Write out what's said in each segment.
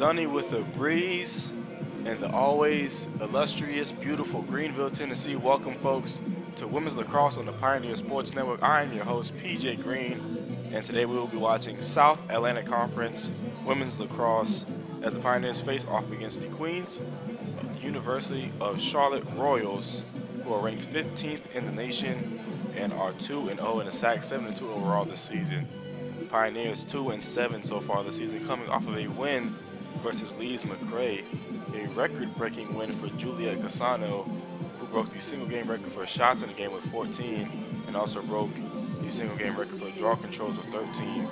sunny with a breeze in the always illustrious, beautiful Greenville, Tennessee. Welcome, folks, to Women's Lacrosse on the Pioneer Sports Network. I am your host, PJ Green, and today we will be watching South Atlantic Conference Women's Lacrosse as the Pioneers face off against the Queens University of Charlotte Royals, who are ranked 15th in the nation and are 2-0 in the SAC, 7-2 overall this season. Pioneers 2-7 so far this season, coming off of a win versus Leeds McRae, a record-breaking win for Juliet Casano, who broke the single-game record for shots in the game with 14, and also broke the single-game record for draw controls with 13.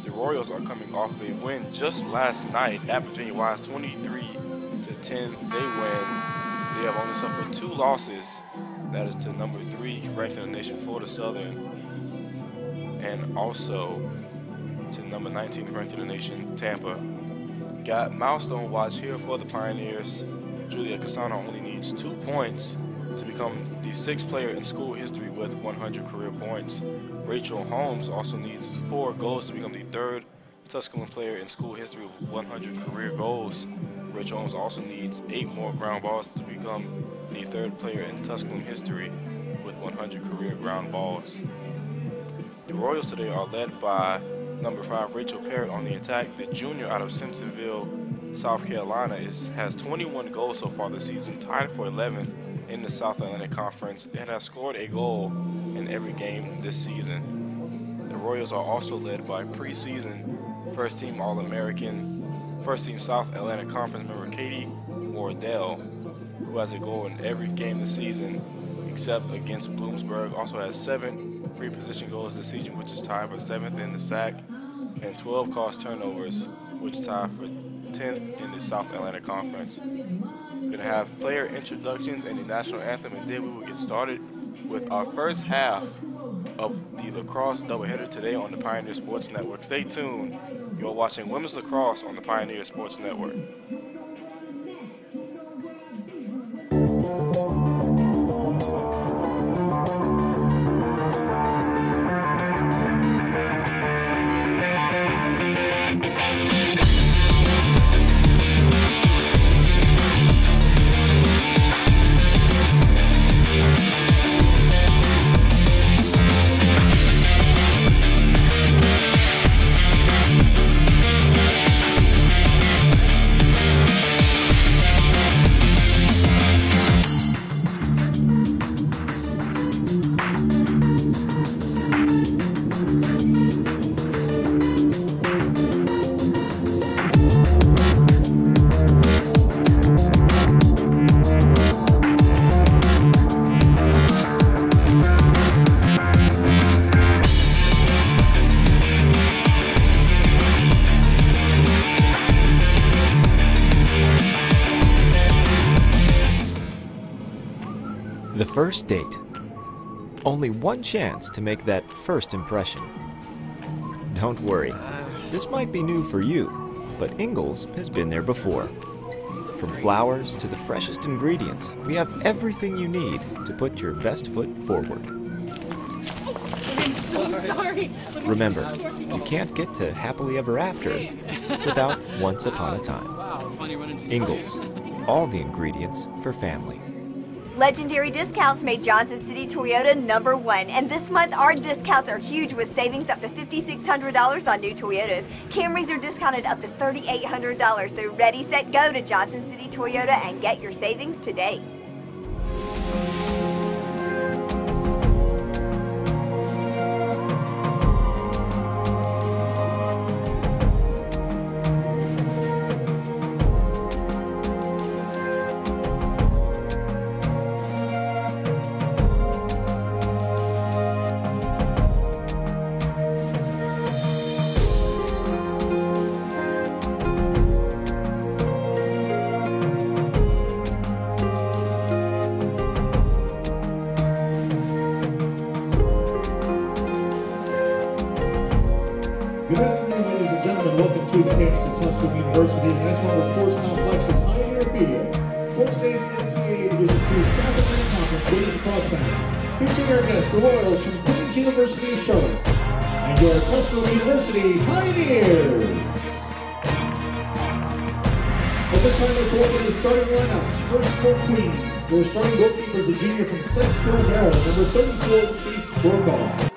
The Royals are coming off a win just last night at Virginia Wise, 23-10. They win. They have only suffered 2 losses. That is to number 3 ranked in the nation, Florida Southern, and also to number 19 ranked in the nation, Tampa. Got milestone watch here for the Pioneers. Julia Casano only needs 2 points to become the 6th player in school history with 100 career points. Rachel Holmes also needs 4 goals to become the 3rd Tusculum player in school history with 100 career goals. Rachel Holmes also needs 8 more ground balls to become the 3rd player in Tusculum history with 100 career ground balls. The Royals today are led by number 5 Rachel Parrott on the attack. The junior out of Simpsonville, South Carolina, has 21 goals so far this season, tied for 11th in the South Atlantic Conference, and has scored a goal in every game this season. The Royals are also led by preseason first-team All-American, first-team South Atlantic Conference member Katie Wardell, who has a goal in every game this season except against Bloomsburg. Also has 7 free position goals this season, which is tied for 7th in the SAC, and 12 caused turnovers, which is tied for 10th in the South Atlantic Conference. We're going to have player introductions and the national anthem, and then we will get started with our first half of the lacrosse doubleheader today on the Pioneer Sports Network. Stay tuned. You're watching Women's Lacrosse on the Pioneer Sports Network. The first date. Only one chance to make that first impression. Don't worry, this might be new for you, but Ingles has been there before. From flowers to the freshest ingredients, we have everything you need to put your best foot forward. I'm so sorry. Remember, you can't get to happily ever after without once upon a time. Ingles, all the ingredients for family. Legendary discounts made Johnson City Toyota #1, and this month our discounts are huge with savings up to $5,600 on new Toyotas. Camrys are discounted up to $3,800, so ready, set, go to Johnson City Toyota and get your savings today. Good afternoon, ladies and gentlemen. Welcome to the campus of Tusculum University National Sports Complex's Pioneer Field. Sports Days NCAA Division II South Atlantic Conference Women's Lacrosse Tournament. Featuring our guests, the Royals from Queens University of Charlotte, and your Tusculum University Pioneers. At this time, let's welcome the starting lineup. First for Queens. Their starting goalkeeper is a junior from Central Maryland, number 34, Chase Brokaw.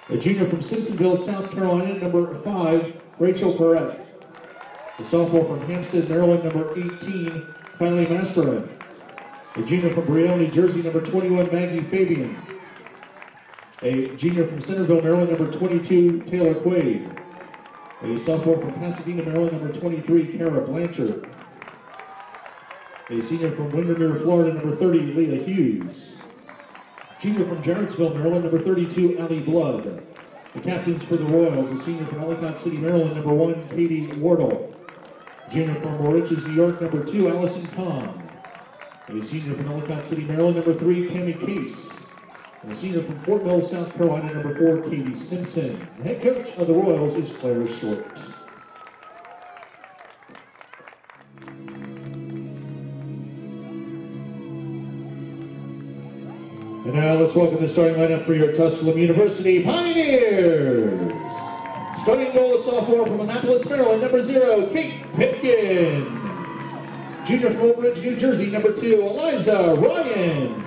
A junior from Simpsonville, South Carolina, number 5, Rachel Perret. A sophomore from Hampstead, Maryland, number 18, Kylie Masperin. A junior from Brielle, New Jersey, number 21, Maggie Fabian. A junior from Centerville, Maryland, number 22, Taylor Quaid. A sophomore from Pasadena, Maryland, number 23, Kara Blanchard. A senior from Windermere, Florida, number 30, Leah Hughes. Junior from Jarrettsville, Maryland, number 32, Allie Blood. The captains for the Royals, a senior from Ellicott City, Maryland, number 1, Katie Wardle. Junior from Moriches, New York, number 2, Allison Kahn. A senior from Ellicott City, Maryland, number 3, Cammie Case. And a senior from Fort Mill, South Carolina, number 4, Katie Simpson. The head coach of the Royals is Claire Short. And now let's welcome the starting lineup for your Tusculum University Pioneers. Starting goal, a sophomore from Annapolis, Maryland, number 0, Kate Pipkin. Junior from Oak Ridge, New Jersey, number 2, Eliza Ryan.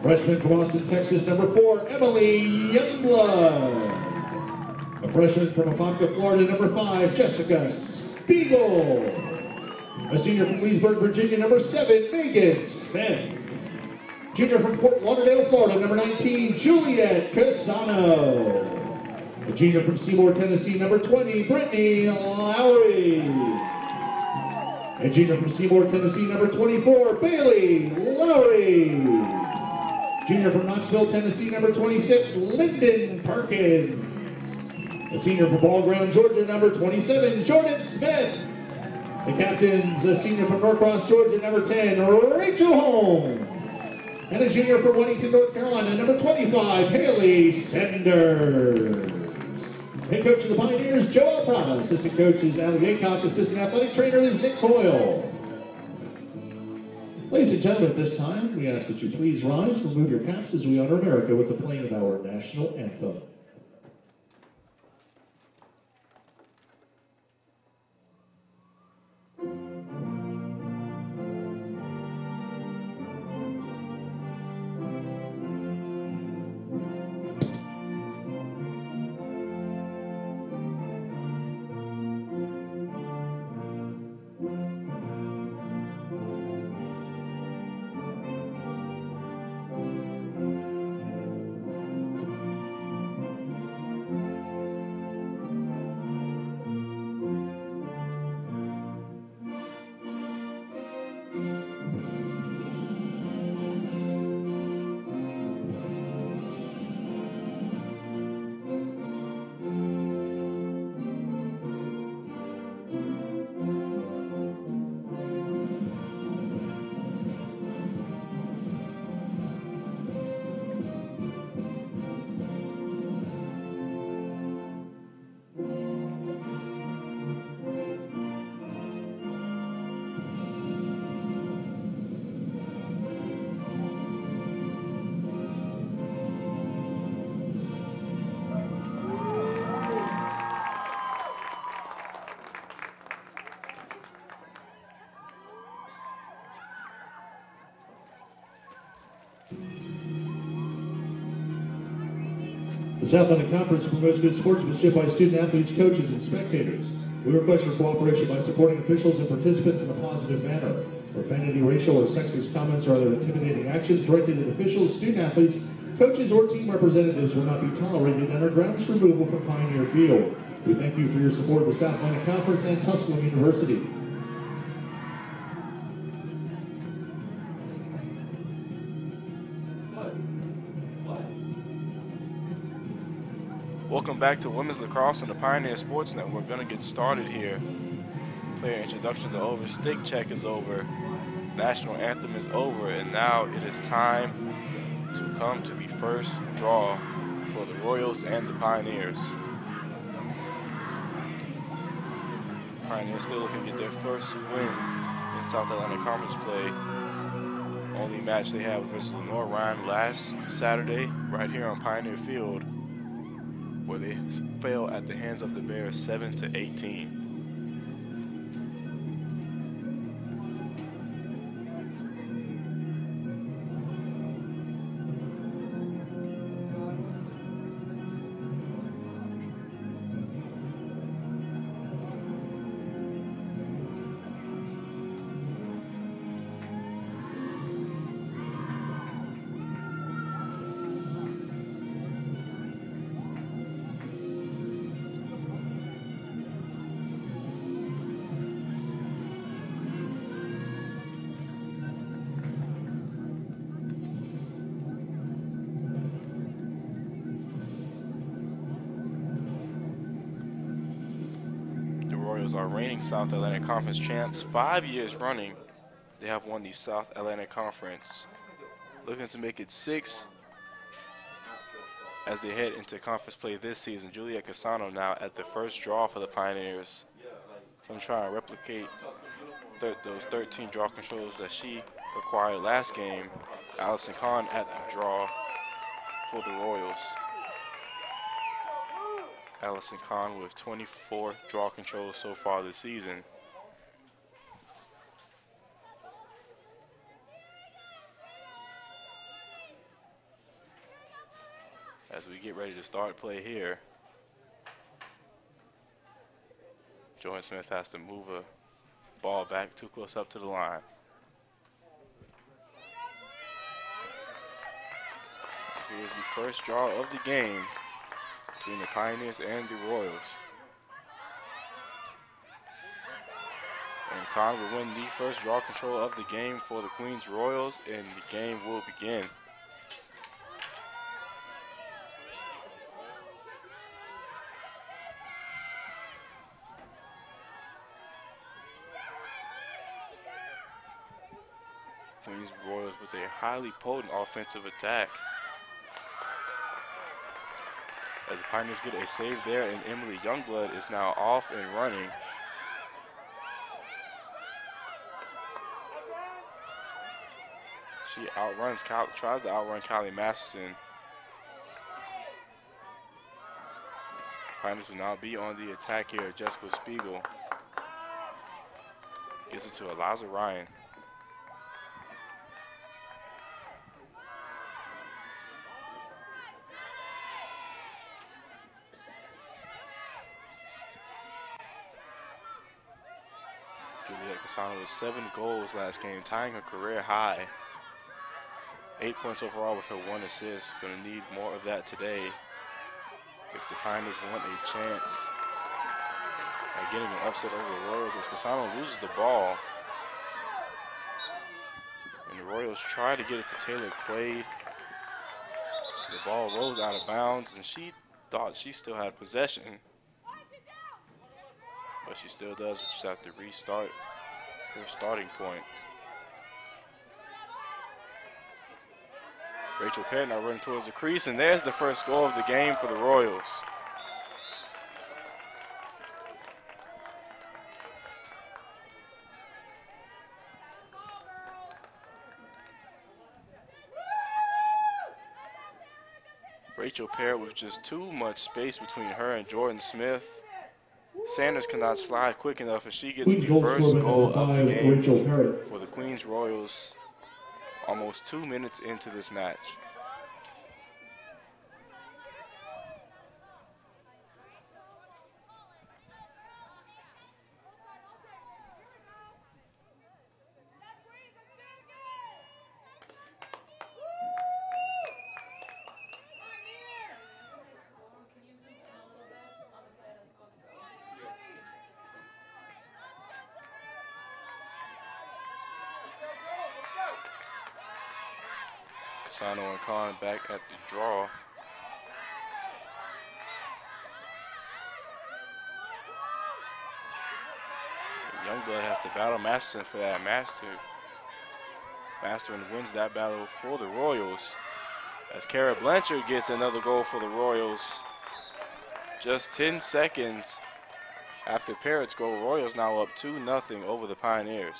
Freshman from Austin, Texas, number 4, Emily Youngblood. A freshman from Apopka, Florida, number 5, Jessica Spiegel. A senior from Leesburg, Virginia, number 7, Megan Smith. Junior from Fort Lauderdale, Florida, number 19, Juliet Casano. A junior from Seymour, Tennessee, number 20, Brittany Lowry. A junior from Seymour, Tennessee, number 24, Bailey Lowry. Junior from Knoxville, Tennessee, number 26, Lyndon Perkins. A senior from Ball Ground, Georgia, number 27, Jordan Smith. The captains, a senior from Lacrosse, Georgia, number 10, Rachel Holmes. And a junior from Weddington, North Carolina, number 25, Haley Sanders. Head coach of the Pioneers, Joe Alprada. Assistant coach is Allie Aycock. Assistant athletic trainer is Nick Coyle. Ladies and gentlemen, at this time, we ask that you please rise, remove your caps as we honor America with the playing of our national anthem. The South Atlantic Conference promotes good sportsmanship by student athletes, coaches, and spectators. We request your cooperation by supporting officials and participants in a positive manner. Profanity, racial, or sexist comments or other intimidating actions directed at officials, student athletes, coaches, or team representatives will not be tolerated and are grounds for removal from Pioneer Field. We thank you for your support of the South Atlantic Conference and Tusculum University. Welcome back to Women's Lacrosse on the Pioneer Sports Network. We're going to get started here. Player introductions are over, stick check is over, national anthem is over, and now it is time to come to the first draw for the Royals and the Pioneers. Pioneers still looking to get their first win in South Atlantic Conference play. Only match they have versus Lenore Ryan last Saturday right here on Pioneer Field, where they fell at the hands of the Bears 7-18. Royals are reigning South Atlantic Conference champs. 5 years running, they have won the South Atlantic Conference. Looking to make it 6 as they head into conference play this season. Juliet Casano now at the first draw for the Pioneers. I'm trying to replicate those 13 draw controls that she acquired last game. Allison Kahn at the draw for the Royals. Allison Kahn with 24 draw controls so far this season. As we get ready to start play here, Joanne Smith has to move a ball back too close up to the line. Here's the first draw of the game between the Pioneers and the Royals. And Kahn will win the first draw control of the game for the Queens Royals, and the game will begin. Queens Royals with a highly potent offensive attack. As the Pioneers get a save there, and Emily Youngblood is now off and running. She tries to outrun Callie Masterson. Pioneers will now be on the attack here. Jessica Spiegel gets it to Eliza Ryan. Juliet Casano with 7 goals last game, tying her career high. 8 points overall with her 1 assist. Going to need more of that today if the Pioneers want a chance at getting an upset over the Royals, as Casano loses the ball. And the Royals try to get it to Taylor Quaid. The ball rolls out of bounds, and she thought she still had possession. But she still does. Just have to restart her starting point. Rachel Perry now running towards the crease, and there's the first goal of the game for the Royals. Rachel Perry with just too much space between her and Jordan Smith. Sanders cannot slide quick enough, and she gets the first goal of the game for the Queens Royals almost 2 minutes into this match. Casano and Kahn back at the draw. Youngblood has to battle Masterson for that. Masterson wins that battle for the Royals, as Kara Blanchard gets another goal for the Royals. Just 10 seconds after Parrott's goal, Royals now up 2-0 over the Pioneers.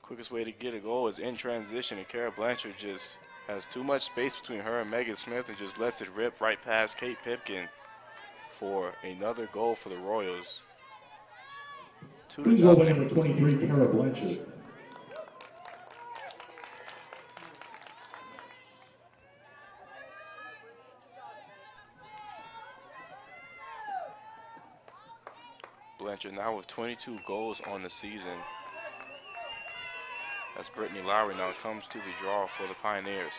Quickest way to get a goal is in transition, and Kara Blanchard just has too much space between her and Megan Smith and just lets it rip right past Kate Pipkin for another goal for the Royals. 2-0. Number 23, Kara Blanchard. Blanchard now with 22 goals on the season, as Brittany Lowry now comes to the draw for the Pioneers.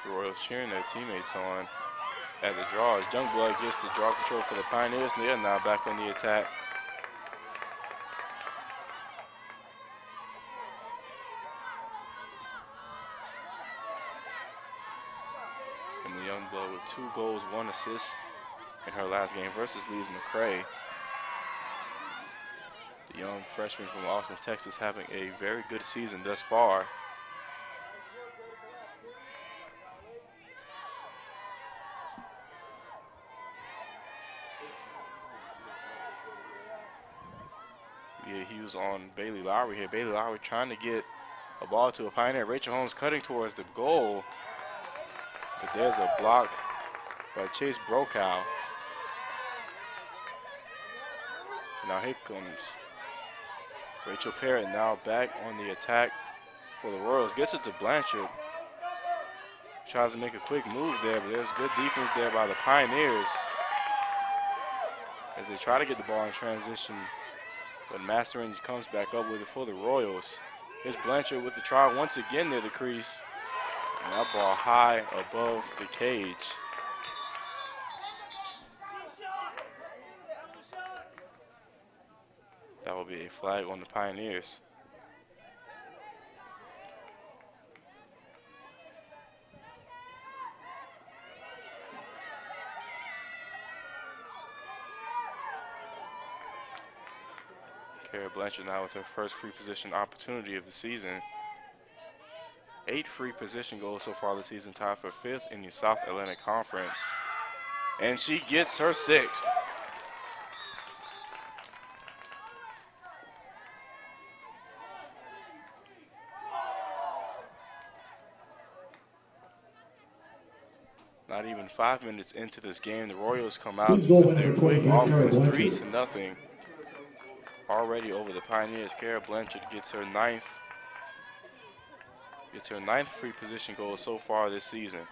The Royals cheering their teammates on at the draw as Youngblood gets the draw control for the Pioneers, and they are now back on the attack. with 2 goals, 1 assist in her last game versus Lee's McCray. The young freshman from Austin, Texas, having a very good season thus far. Yeah, he was on Bailey Lowry here. Bailey Lowry trying to get a ball to a Pioneer. Rachel Holmes cutting towards the goal. But there's a block by Chase Brokow. Now here comes Rachel Parrott, now back on the attack for the Royals. Gets it to Blanchard. Tries to make a quick move there, but there's good defense there by the Pioneers as they try to get the ball in transition. But Mastering comes back up with it for the Royals. Here's Blanchard with the try once again near the crease. And that ball high above the cage. That will be a flag on the Pioneers. Kara Blanchard now with her first free position opportunity of the season. 8 free position goals so far this season, tied for 5th in the South Atlantic Conference. And she gets her 6th. Not even 5 minutes into this game, the Royals come out with their quick offense, 3-0. Already over the Pioneers. Kara Blanchard gets her 9th free position goal so far this season.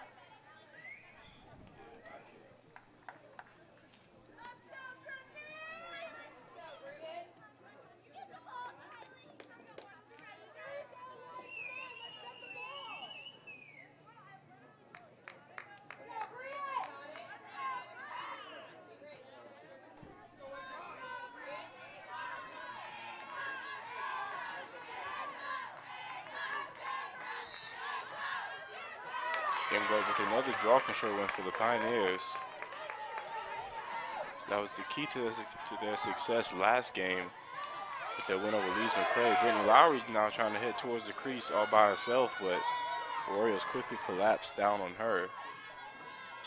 With another draw control win for the Pioneers. So that was the key to their success last game with their win over Lee's McCray. Brittany Lowry now trying to head towards the crease all by herself, but the Royals quickly collapsed down on her.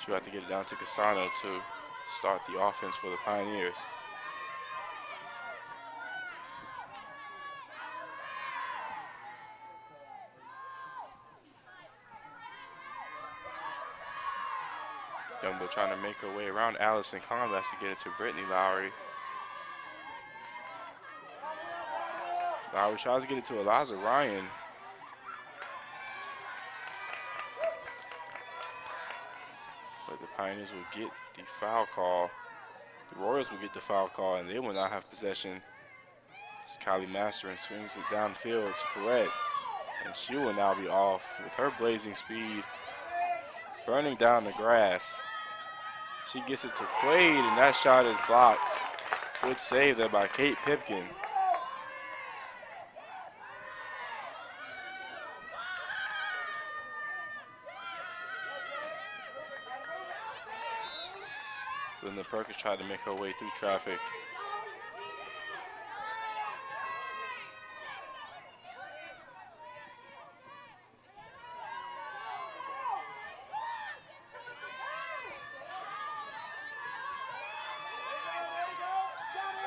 She'll have to get it down to Casano to start the offense for the Pioneers. Dumbo trying to make her way around Allison Convex to get it to Brittany Lowry. Lowry tries to get it to Eliza Ryan. But the Pioneers will get the foul call. The Royals will get the foul call, and they will not have possession. As Kylie Mastering swings it downfield to Perrette, and she will now be off with her blazing speed, burning down the grass. She gets it to Quaid, and that shot is blocked. Good save there by Kate Pipkin. So then the Perkins tried to make her way through traffic.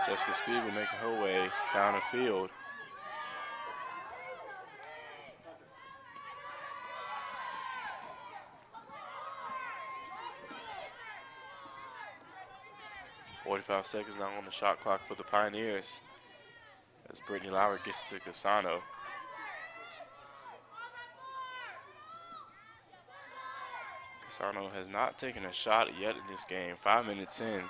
Jessica Spiegel making her way down the field. .45 seconds now on the shot clock for the Pioneers as Brittany Lowry gets to Casano. Casano has not taken a shot yet in this game. 5 minutes in.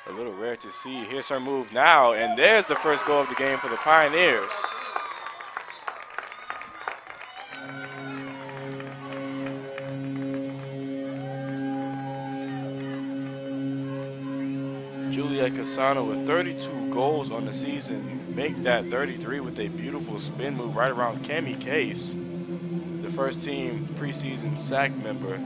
A little rare to see. Here's her move now, and there's the first goal of the game for the Pioneers. Juliet Casano with 32 goals on the season. Make that 33 with a beautiful spin move right around Cammie Case, the first team preseason SAC member.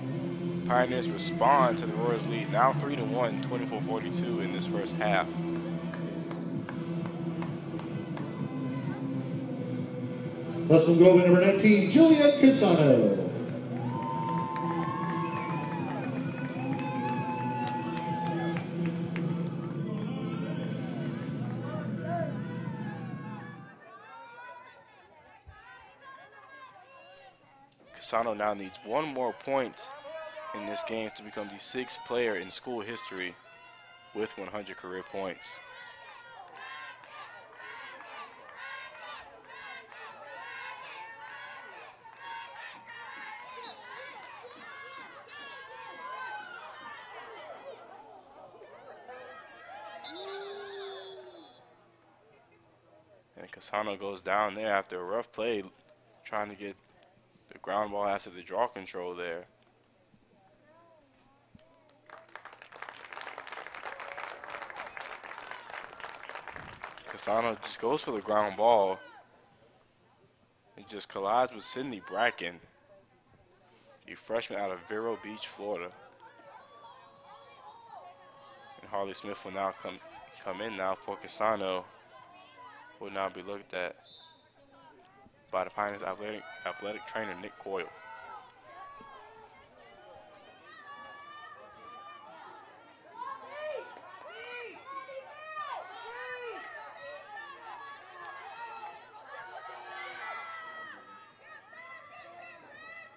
Pioneers respond to the Royals' lead, now 3-1, 24-42 in this first half. Tusculum goalie number 19, Juliet Casano. Casano now needs one more point in this game to become the 6th player in school history with 100 career points. And Casano goes down there after a rough play, trying to get the ground ball after the draw control there. Casano just goes for the ground ball. He just collides with Sydney Bracken, a freshman out of Vero Beach, Florida. And Harley Smith will now come in now for Casano. Will now be looked at by the Pioneers athletic trainer Nick Coyle.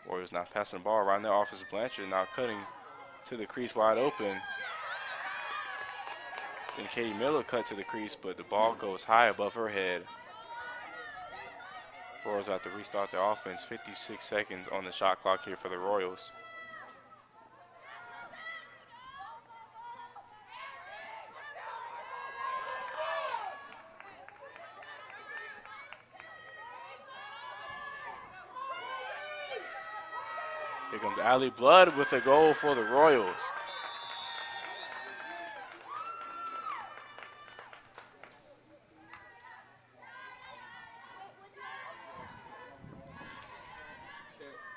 Warriors now passing the ball around their offense. Blanchard now cutting to the crease wide open. Then Katie Miller cut to the crease, but the ball goes high above her head. Royals have to restart their offense. 56 seconds on the shot clock here for the Royals. Here comes Allie Blood with a goal for the Royals.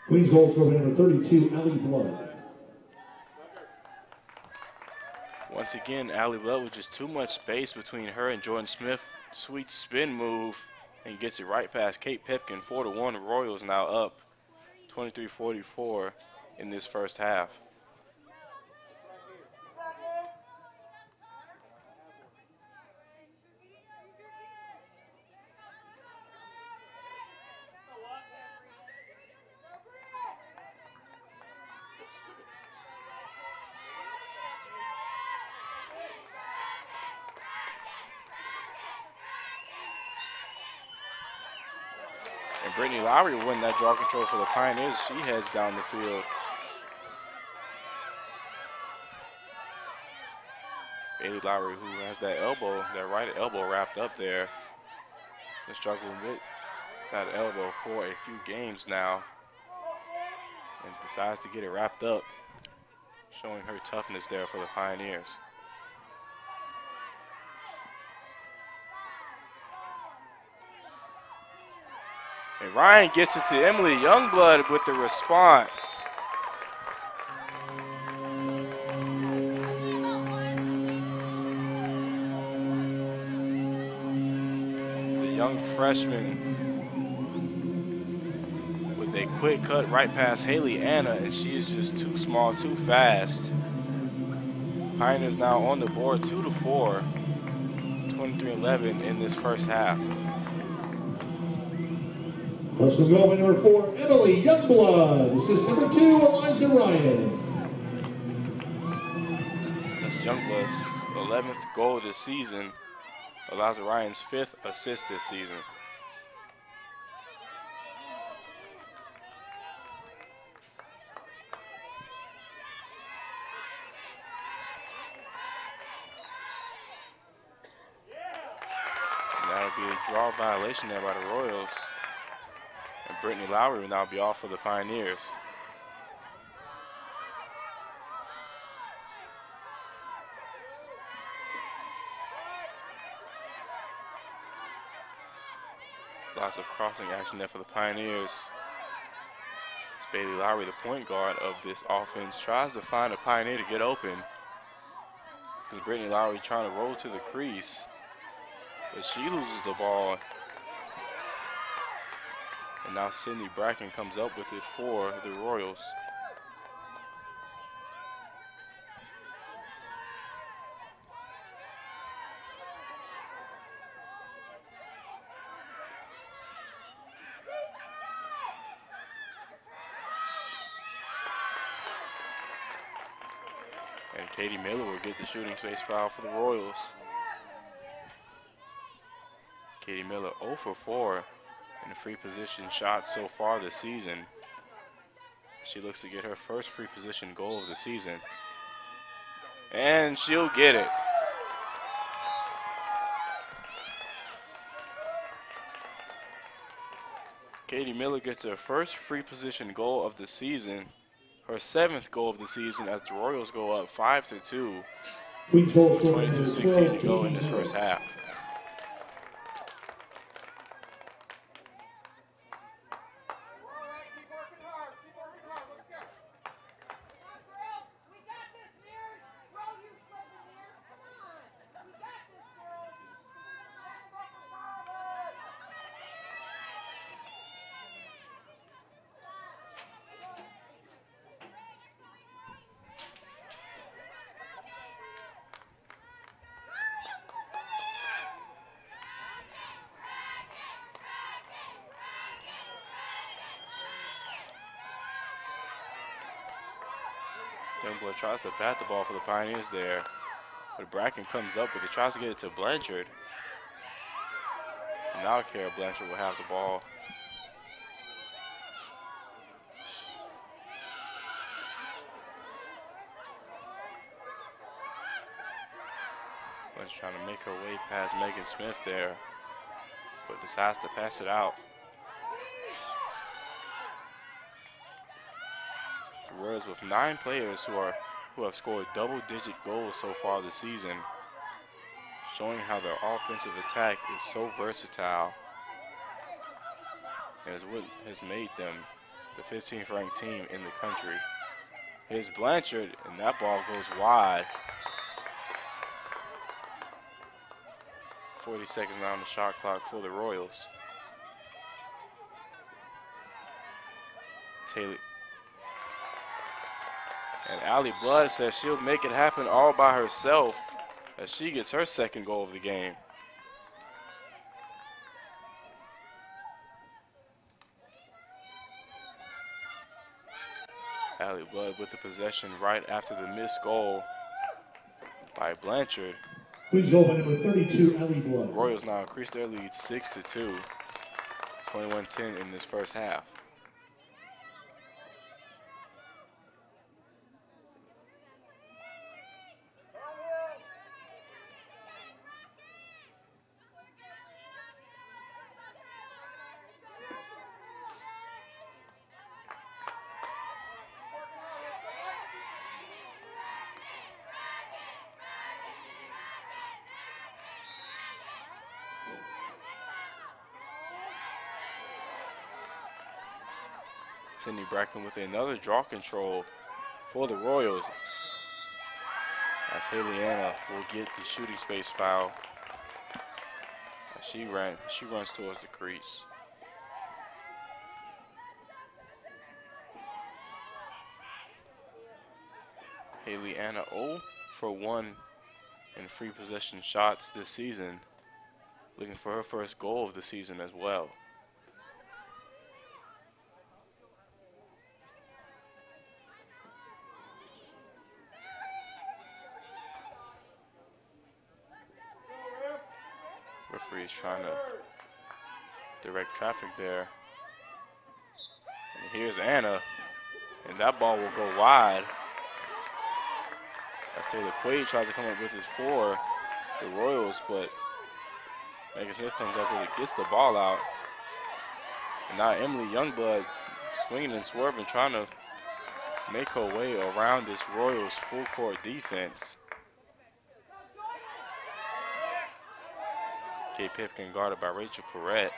Queens goal scorer number 32, Allie Blood. Once again, Allie Blood with just too much space between her and Jordan Smith. Sweet spin move and gets it right past Kate Pipkin. 4-1. Royals now up 23-44 in this first half. And Brittany Lowry will win that draw control for the Pioneers. She heads down the field. Bailey Lowry, who has that right elbow wrapped up there. Been struggling with that elbow for a few games now. And decides to get it wrapped up, showing her toughness there for the Pioneers. And Ryan gets it to Emily Youngblood with the response. The young freshman with a quick cut right past Haley Anna, and she is just too small, too fast. Pioneers now on the board 2-4, 23-11 in this first half. Tusculum goalie number 4, Emily Youngblood. Assist number 2, Eliza Ryan. That's Youngblood's 11th goal this season. Eliza Ryan's 5th assist this season. And that'll be a draw violation there by the Royals. And Brittany Lowry will now be off for the Pioneers. Lots of crossing action there for the Pioneers. As Bailey Lowry, the point guard of this offense, tries to find a Pioneer to get open. Because Brittany Lowry trying to roll to the crease. But she loses the ball. And now Sydney Bracken comes up with it for the Royals. And Katie Miller will get the shooting space foul for the Royals. Katie Miller 0 for 4 in the free position shots so far this season. She looks to get her first free position goal of the season. And she'll get it. Katie Miller gets her first free position goal of the season. Her 7th goal of the season as the Royals go up 5-2. Queens Ball scorer number 22:16 to 12, go in Katie this Miller. first half. Youngblood tries to bat the ball for the Pioneers there. But Bracken comes up with it, tries to get it to Blanchard. And now Kara Blanchard will have the ball. Blanchard trying to make her way past Megan Smith there, but decides to pass it out. The Royals with 9 players who have scored double-digit goals so far this season, showing how their offensive attack is so versatile and is what has made them the 15th ranked team in the country. Here's Blanchard, and that ball goes wide. 40 seconds now on the shot clock for the Royals. Taylor. And Allie Blood says she'll make it happen all by herself as she gets her 2nd goal of the game. Allie Blood with the possession right after the missed goal by Blanchard. Queens Ball by number 32, Allie Blood. Royals now increase their lead 6-2, 21-10 in this first half. Sydney Bracken with another draw control for the Royals. As Haley Anna will get the shooting space foul. As she runs towards the crease. Haley Anna 0 for 1 in free possession shots this season, looking for her first goal of the season as well. Referee is trying to direct traffic there. And here's Anna, and that ball will go wide. As Taylor Quaid tries to come up with his for the Royals, but Megan Smith comes up with it, gets the ball out. And now Emily Youngblood swinging and swerving, trying to make her way around this Royals full court defense. Kay Pipkin guarded by Rachel Perrette.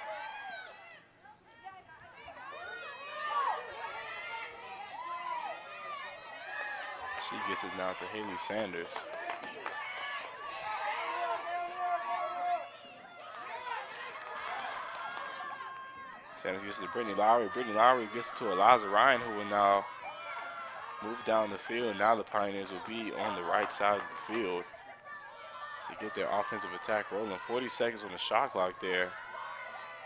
gets it now to Haley Sanders. Sanders gets it to Brittany Lowry. Brittany Lowry gets it to Eliza Ryan, who will now move down the field. Now the Pioneers will be on the right side of the field to get their offensive attack rolling. 40 seconds on the shot clock there.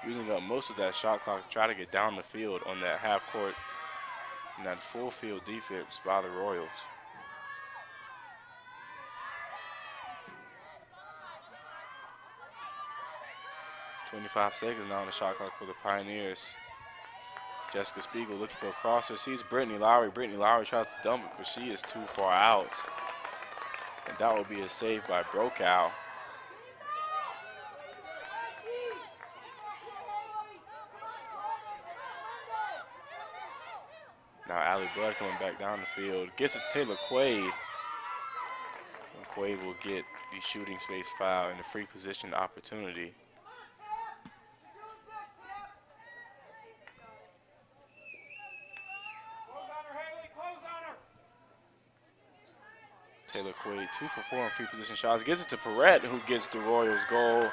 Using up most of that shot clock to try to get down the field on that half court and that full field defense by the Royals. "25 seconds now on the shot clock for the Pioneers. Jessica Spiegel looking for a crosser. Sees Brittany Lowry. Brittany Lowry tries to dump it, but she is too far out. And that will be a save by Brokow. Now Allie Budd coming back down the field. Gets it to Taylor Quaid. And Quaid will get the shooting space foul and the free position opportunity. Taylor Quaid 2 for 4 on free position shots. Gets it to Perrette, who gets the Royals goal.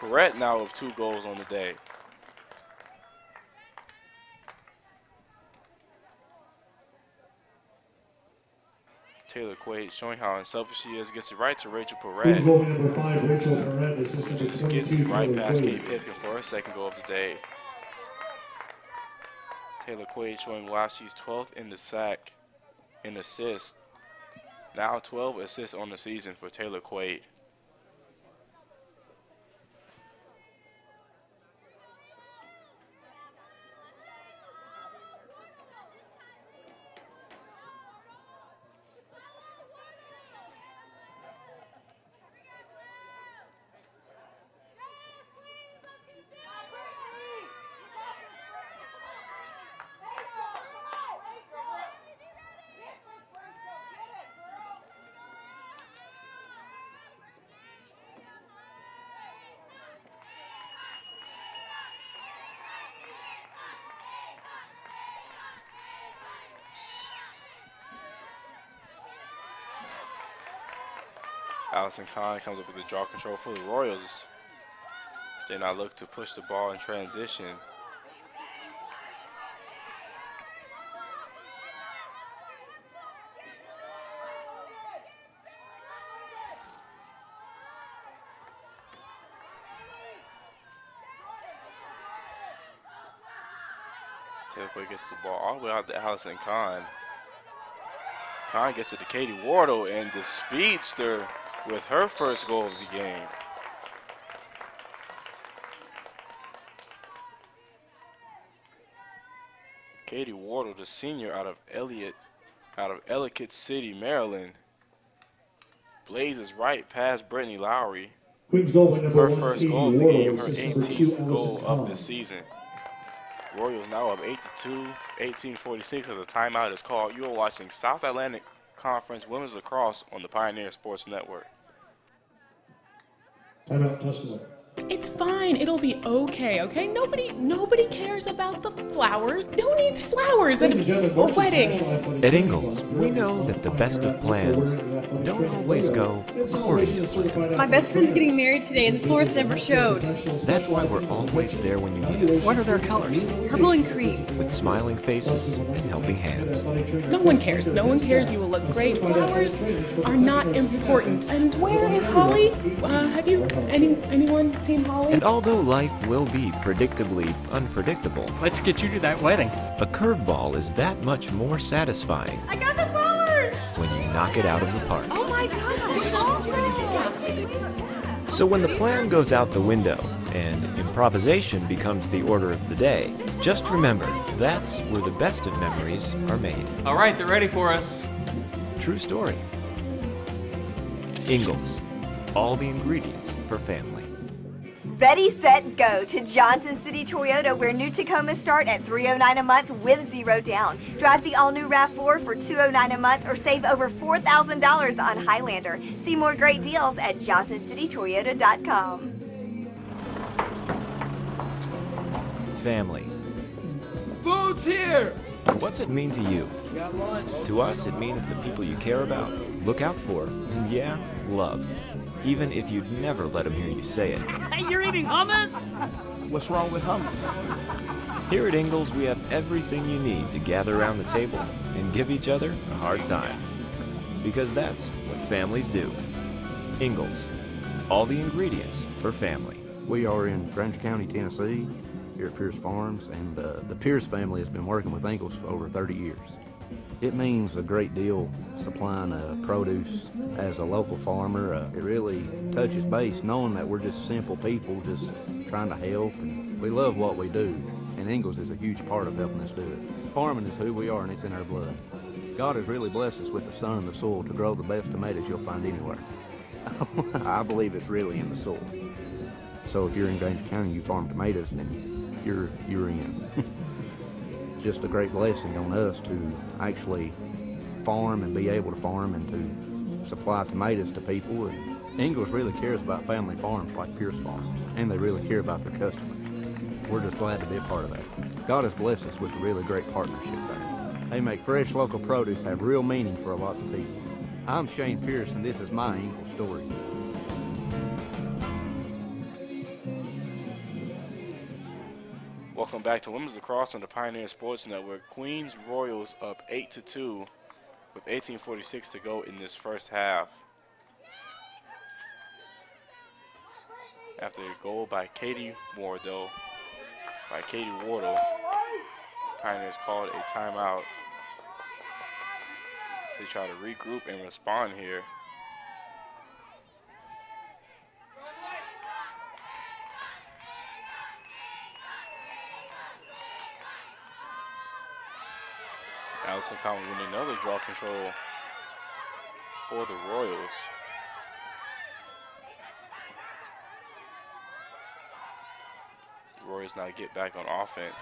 Perrette now with 2 goals on the day. Taylor Quaid showing how unselfish she is. Gets it right to Rachel Perrette. Number 5, Rachel Perrette, assistant Who number just gets 22, it right Taylor past Quaid. Kate Pipkin for her second goal of the day. Taylor Quaid showing why she's 12th in the sack in assists. Now 12 assists on the season for Taylor Quaid. Allison Kahn comes up with the draw control for the Royals. They now look to push the ball in transition. Taylor Quaid gets the ball all the way out to Allison Kahn. Kahn gets it to Katie Wardle, and the speedster with her first goal of the game. Katie Wardle, the senior out of Ellicott City, Maryland, blazes right past Brittany Lowry. Queen's goal by number Her 1, first Katie goal of the Wardle, game, her assist number 2, 18th goal Allison of Kahn. the season. Royals now up 8-2, 18:46 as a timeout is called. You are watching South Atlantic Conference Women's Lacrosse on the Pioneer Sports Network. Timeout, Tusculum. It's fine. It'll be okay, okay? Nobody cares about the flowers. Who needs flowers at a wedding? At Ingalls, we know that the best of plans don't always go according to plan. My best friend's getting married today and the florist never showed. That's why we're always there when you need us, What are their colors? Purple and cream. with smiling faces and helping hands. No one cares. No one cares. You will look great. Flowers are not important. And where is Holly? Have you anyone seen Holly? And although life will be predictably unpredictable, Let's get you to that wedding. a curveball is that much more satisfying I got the flowers! when you knock it out of the park. Oh my gosh, it's awesome! So when the plan goes out the window and improvisation becomes the order of the day, just remember, that's where the best of memories are made. All right, they're ready for us. True story. Ingalls, all the ingredients for family. Ready, set, go to Johnson City Toyota, where new Tacomas start at $309 a month with 0 down. Drive the all-new RAV4 for $209 a month or save over $4,000 on Highlander. See more great deals at JohnsonCityToyota.com. Family. Food's here! What's it mean to you? To us, it means the people you care about, look out for, and yeah, love. Even if you'd never let them hear you say it. Hey, you're eating hummus? What's wrong with hummus? Here at Ingalls, we have everything you need to gather around the table and give each other a hard time. Because that's what families do. Ingalls. All the ingredients for family. We are in Granger County, Tennessee, here at Pierce Farms, and the Pierce family has been working with Ingalls for over 30 years. It means a great deal supplying produce as a local farmer. It really touches base knowing that we're just simple people just trying to help, and we love what we do, and Ingalls is a huge part of helping us do it. Farming is who we are, and it's in our blood. God has really blessed us with the sun and the soil to grow the best tomatoes you'll find anywhere. I believe it's really in the soil. So if you're in Granger County and you farm tomatoes, then you're in. Just a great blessing on us to actually farm and be able to farm and to supply tomatoes to people. And Ingalls really cares about family farms like Pierce Farms, and they really care about their customers. We're just glad to be a part of that. God has blessed us with a really great partnership there. They make fresh local produce have real meaning for lots of people. I'm Shane Pierce, and this is my Ingalls story. Welcome back to Women's Lacrosse on the Pioneer Sports Network. Queens Royals up 8-2 with 18:46 to go in this first half. After a goal by Katie Wardle, Pioneers called a timeout. They try to regroup and respond here. Allison Collins with another draw control for the Royals. The Royals now get back on offense.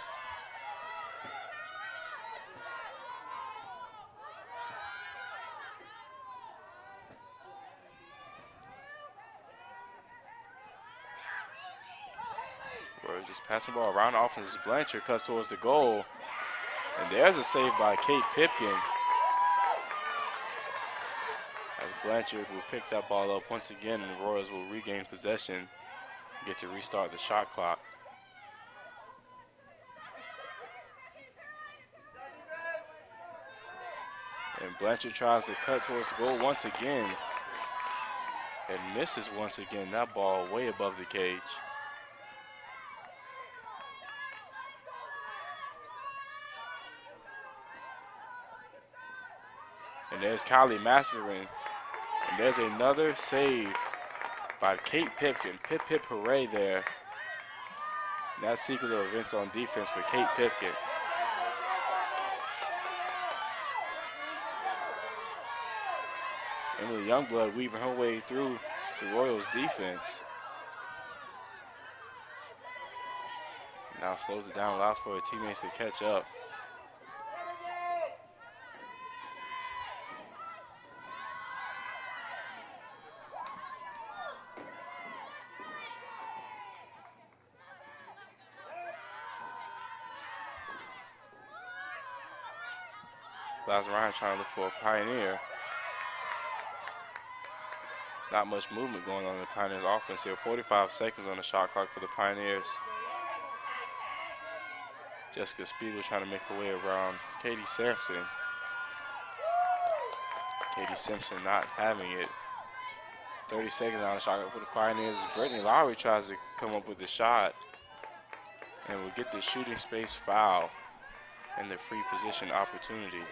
Royals just passing the ball around the offense. Blanchard cuts towards the goal. And there's a save by Kate Pipkin. As Blanchard will pick that ball up once again, and the Royals will regain possession and get to restart the shot clock. And Blanchard tries to cut towards the goal once again and misses once again. That ball way above the cage. And there's Kylie Masserin. And there's another save by Kate Pipkin. Pip Pip hooray there. And that sequence of events on defense for Kate Pipkin. Emily Youngblood weaving her way through the Royals defense. Now slows it down, allows for her teammates to catch up. Ryan trying to look for a Pioneer. Not much movement going on in the Pioneers offense here. 45 seconds on the shot clock for the Pioneers. Jessica Spiegel trying to make her way around Katie Sampson. Katie Simpson not having it. 30 seconds on the shot clock for the Pioneers. Brittany Lowry tries to come up with the shot and will get the shooting space foul and the free position opportunity.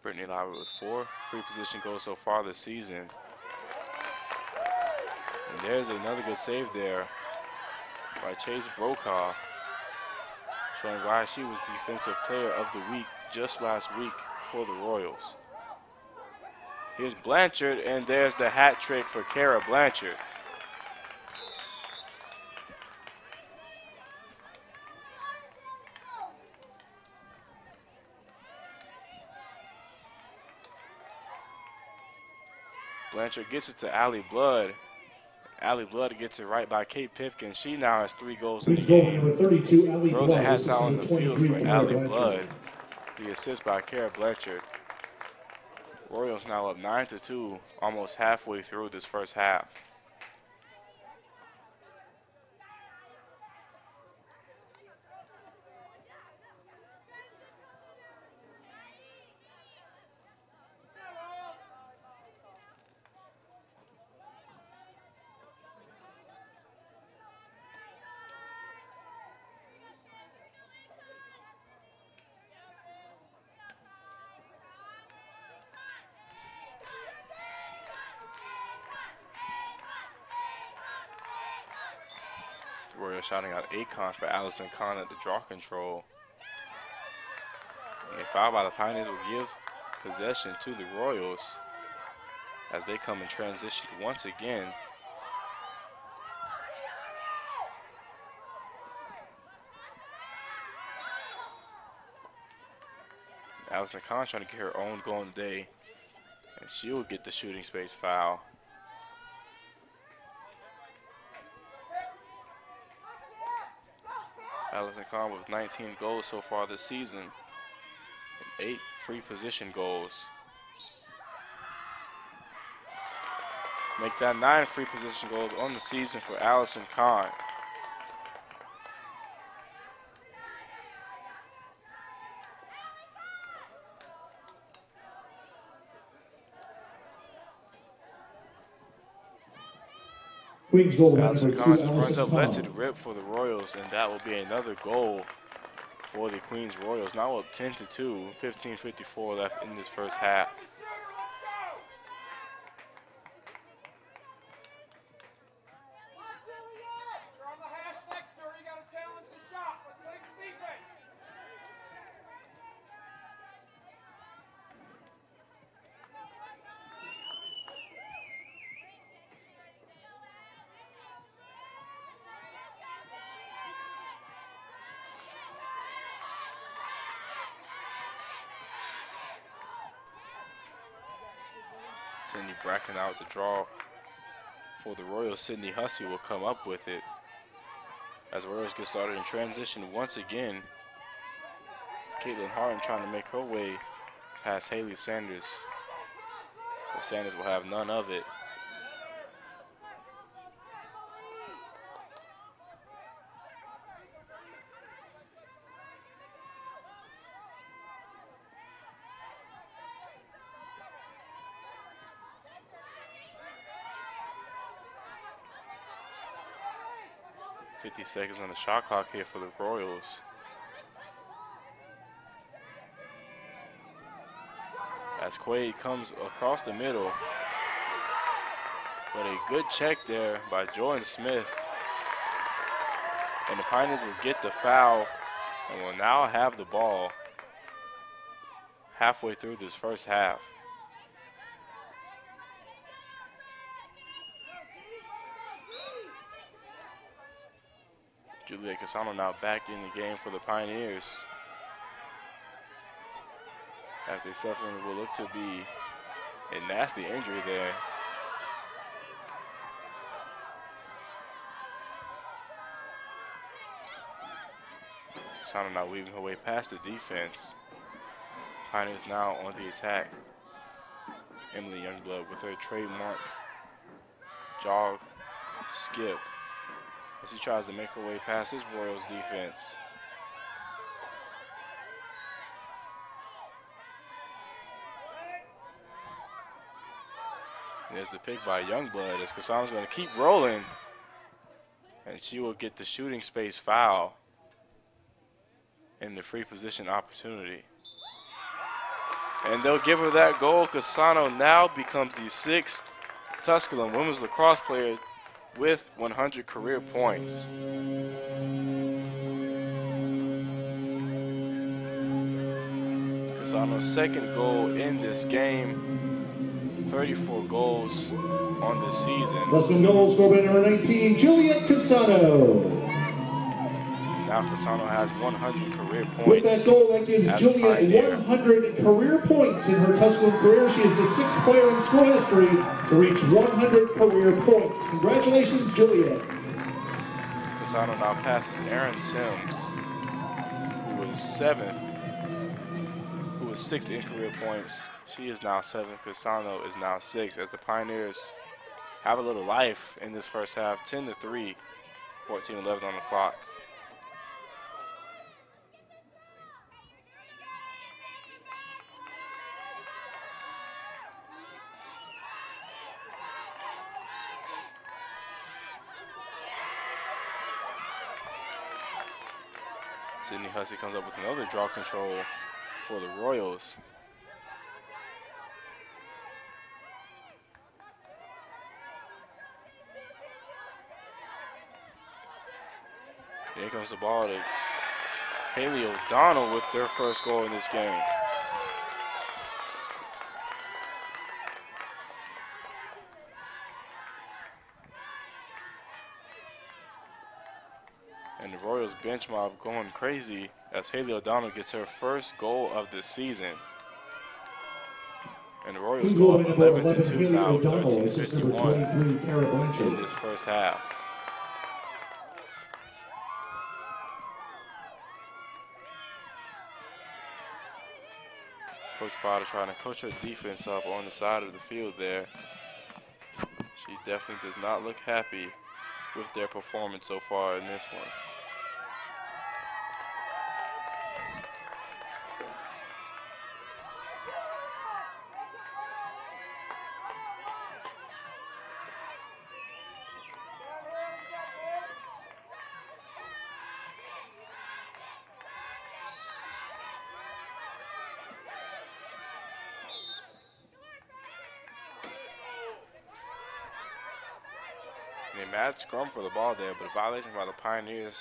Brittany Lowry with 4 free position goals so far this season. And there's another good save there by Chase Brokaw, showing why she was Defensive Player of the Week just last week for the Royals. Here's Blanchard, and there's the hat trick for Kara Blanchard. Blanchard gets it to Allie Blood. Allie Blood gets it right by Kate Pipkin. She now has 3 goals in the Queens goal game. number 32, Allie Throw the Blood. hats This out is on the number field 23 for for Allie Blanchard. Blood. The assist by Kara Blanchard. Royals now up 9-2, almost halfway through this first half. Royals shouting out Akon for Allison Kahn at the draw control. And a foul by the Pioneers will give possession to the Royals as they come in transition once again. Allison Kahn trying to get her own goal today, and she will get the shooting space foul. Allison Kahn with 19 goals so far this season and 8 free position goals. Make that 9 free position goals on the season for Allison Kahn. Queens goal Allison number 2, Kahn runs Allison up, lets it Kahn. rip for the Royals, and that will be another goal for the Queens Royals. Now up 10-2, 15:54 left in this first half. Sydney Bracken out the draw for the Royals. Sydney Hussey will come up with it as the Royals get started in transition once again. Caitlin Harden trying to make her way past Haley Sanders, but Sanders will have none of it. Seconds on the shot clock here for the Royals. As Quaid comes across the middle, but a good check there by Jordan Smith. And the Pioneers will get the foul and will now have the ball halfway through this first half. Juliet Casano now back in the game for the Pioneers after suffering what looked to be a nasty injury there. Casano now weaving her way past the defense. Pioneers now on the attack. Emily Youngblood with her trademark jog, skip, as he tries to make her way past his Royals defense. And there's the pick by Youngblood as Casano's going to keep rolling, and she will get the shooting space foul in the free position opportunity. And they'll give her that goal. Casano now becomes the 6th Tusculum women's lacrosse player with 100 career points. Casano's second goal in this game, 34 goals on the season. Tusculum goal scored by number 19, Juliet Casano. Now Casano has 100 career With that points goal, that gives as a Juliet Pioneer. 100 career points in her Tusculum career. She is the 6th player in school history to reach 100 career points. Congratulations, Juliet. Casano now passes Aaron Sims, who was 6th in career points. She is now 7th. Casano is now 6th as the Pioneers have a little life in this first half. 10-3, 14-11 on the clock. Sydney Hussey comes up with another draw control for the Royals. Here comes the ball to Haley O'Donnell with their first goal in this game. And the Royals bench mob going crazy as Haley O'Donnell gets her first goal of the season. And the Royals go up 11-2 now, 13-51 in this first half. Coach Potter trying to coach her defense up on the side of the field there. She definitely does not look happy with their performance so far in this one. A mad scrum for the ball there, but a violation by the Pioneers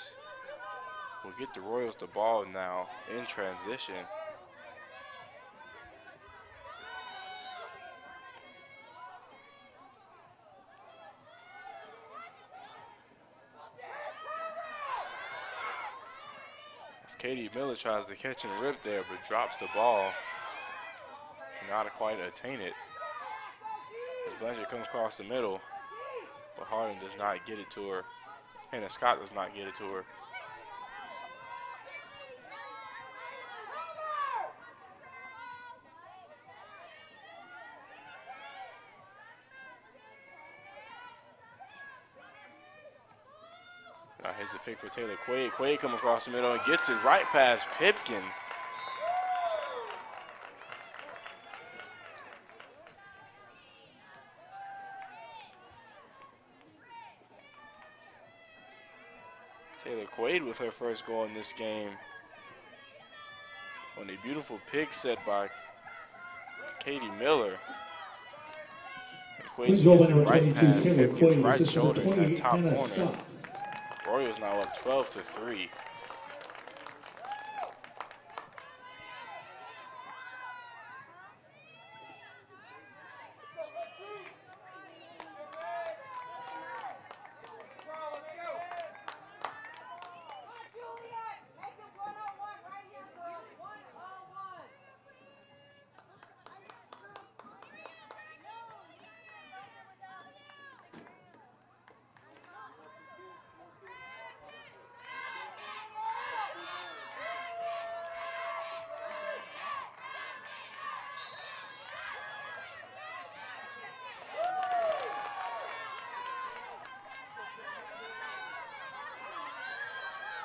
will get the Royals the ball now in transition. As Katie Miller tries to catch and rip there, but drops the ball. Cannot quite attain it. As Blanchard comes across the middle, but Harden does not get it to her. Hannah Scott does not get it to her. Now here's the pick for Taylor Quaid. Quaid comes across the middle and gets it right past Pipkin. Taylor Quaid with her first goal in this game on a beautiful pick set by Katie Miller. And Quaid gets it right past Pipkin's right shoulder in that top corner. Royals now up 12-3.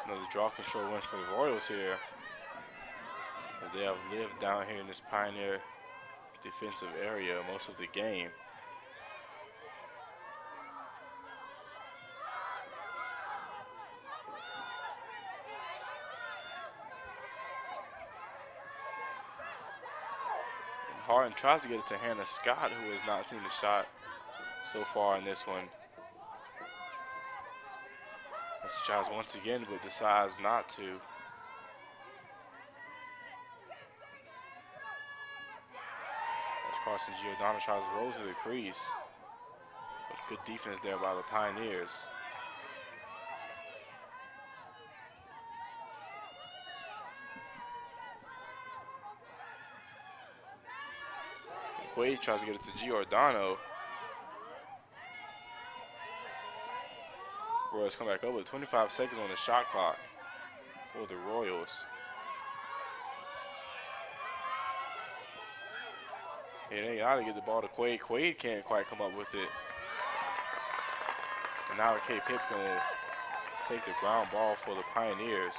Another draw control win for the Royals here, as they have lived down here in this Pioneer defensive area most of the game. And Harden tries to get it to Hannah Scott, who has not seen the shot so far in this one. She tries once again, but decides not to. As Carson Giordano tries to roll to the crease. But good defense there by the Pioneers. Quaid tries to get it to Giordano. Royals come back up with 25 seconds on the shot clock for the Royals. And they gotta get the ball to Quaid. Quaid can't quite come up with it. And now K. Pipkin will take the ground ball for the Pioneers.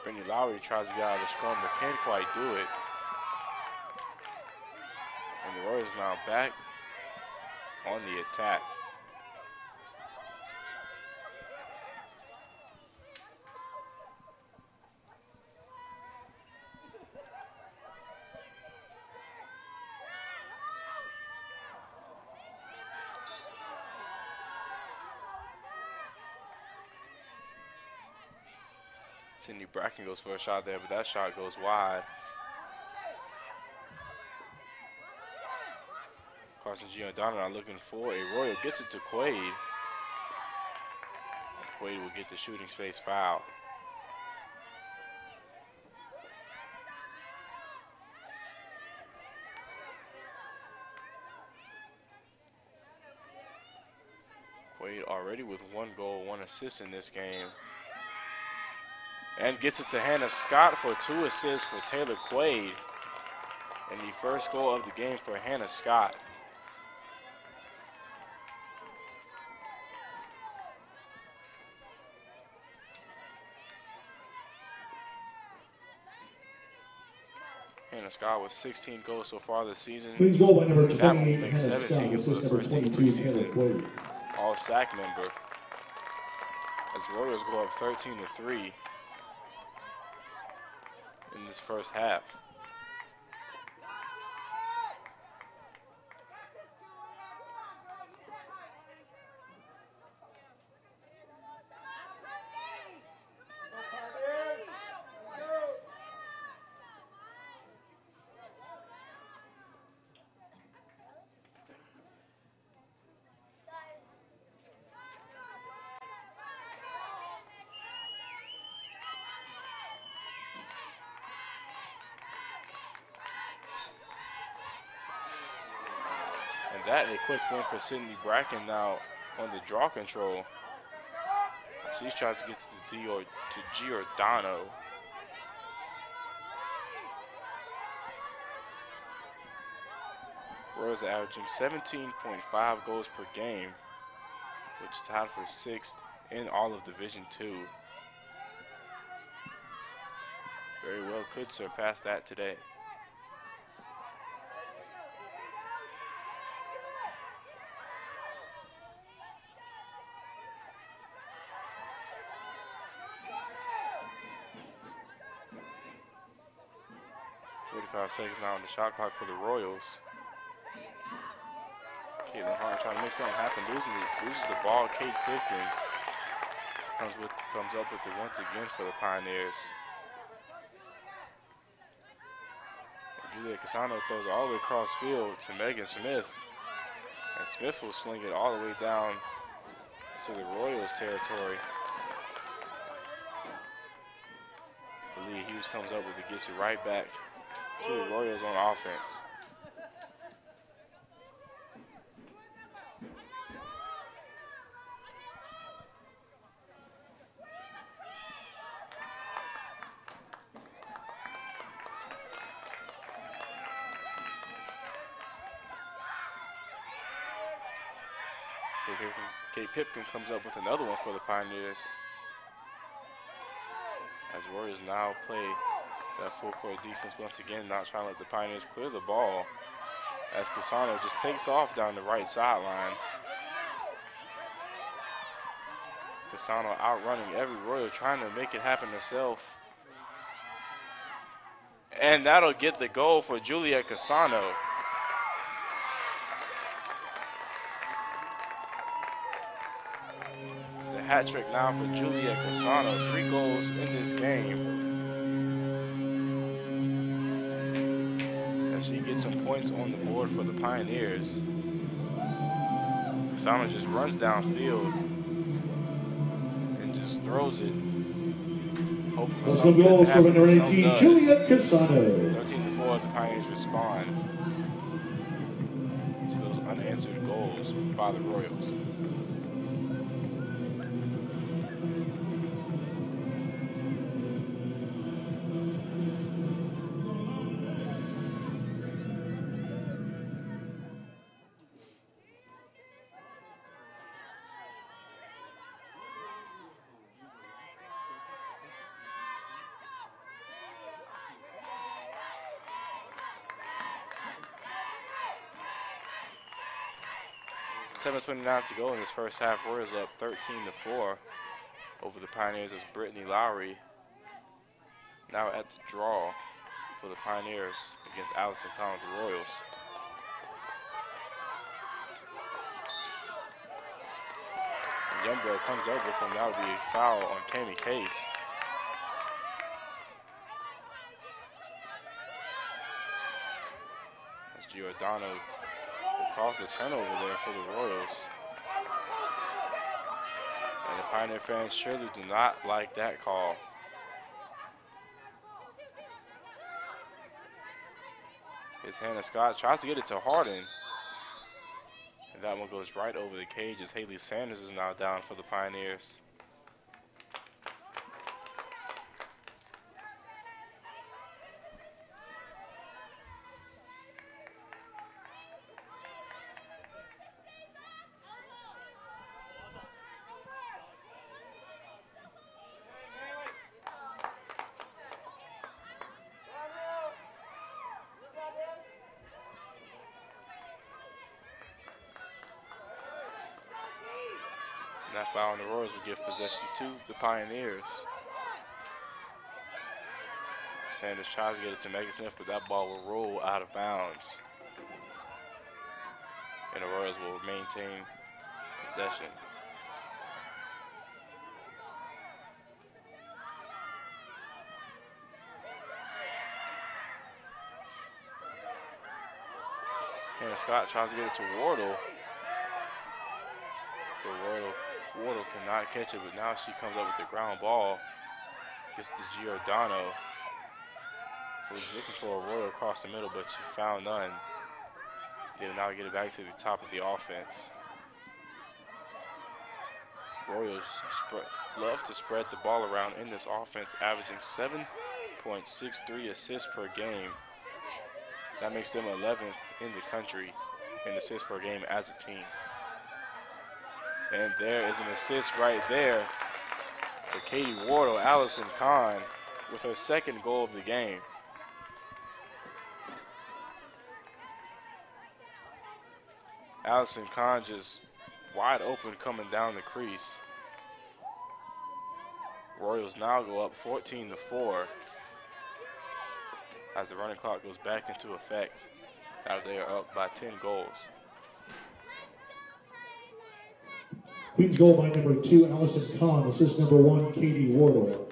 Brittany Lowry tries to get out of the scrum but can't quite do it. And the Royals now back on the attack. Sydney Bracken goes for a shot there, but that shot goes wide. Carson Giordano are looking for a Royal, gets it to Quaid. Quaid will get the shooting space foul. Quaid already with 1 goal, 1 assist in this game. And gets it to Hannah Scott for 2 assists for Taylor Quaid. And the first goal of the game for Hannah Scott. Hannah Scott with 16 goals so far this season. Queen's goal by number That one 20, makes Hannah Scott, 17 for assist the number first team 22, Taylor preseason Quaid. All-SAC member. As the Royals go up 13-3 in this first half. And that a quick win for Sydney Bracken now on the draw control. She tries to get to Giordano. Royals are averaging 17.5 goals per game, which is tied for 6th in all of Division II. Very well could surpass that today. Seconds now on the shot clock for the Royals. Caitlin Hart trying to make something happen, loses the ball. Kate Pipkin comes up with it once again for the Pioneers. And Julia Casano throws all the way across field to Megan Smith. And Smith will sling it all the way down to the Royals territory. Lee Hughes comes up with it, gets it right back to the Royals on offense. Kate Pipkin comes up with another one for the Pioneers. As Warriors now play that full court defense once again, not trying to let the Pioneers clear the ball. As Casano just takes off down the right sideline. Casano outrunning every Royal, trying to make it happen herself. And that'll get the goal for Juliet Casano. The hat trick now for Juliet Casano. 3 goals in this game. As she gets some points on the board for the Pioneers. Casano just runs downfield and just throws it. Hoping for That's something the goal to for number happen. Some 18, does. Juliet Casano. 13-4 as the Pioneers respond to those unanswered goals by the Royals. .7:29 to go in this first half. Royals up 13-4 over the Pioneers as Brittany Lowry now at the draw for the Pioneers against Allison Kahn with the Royals. And Youngblood comes up with him. That would be a foul on Kami Case. As Giordano will cause the turnover there for the Royals. And the Pioneer fans surely do not like that call. Here's Hannah Scott, tries to get it to Harden. And that one goes right over the cage as Haley Sanders is now down for the Pioneers. That foul on the Royals will give possession to the Pioneers. Sanders tries to get it to Megan Smith, but that ball will roll out of bounds. And the Royals will maintain possession. Hannah Scott tries to get it to Wardle. But Wardle cannot catch it, but now she comes up with the ground ball. Gets to Giordano, who's looking for a Royal across the middle, but she found none. They'll now get it back to the top of the offense. Royals love to spread the ball around in this offense, averaging 7.63 assists per game. That makes them 11th in the country in assists per game as a team. And there is an assist right there for Katie Wardle, Allison Kahn, with her second goal of the game. Allison Kahn just wide open coming down the crease. Royals now go up 14-4 as the running clock goes back into effect. Now they are up by 10 goals. Queen's goal by number 2, Allison Kahn. Assist number 1, Katie Wardle.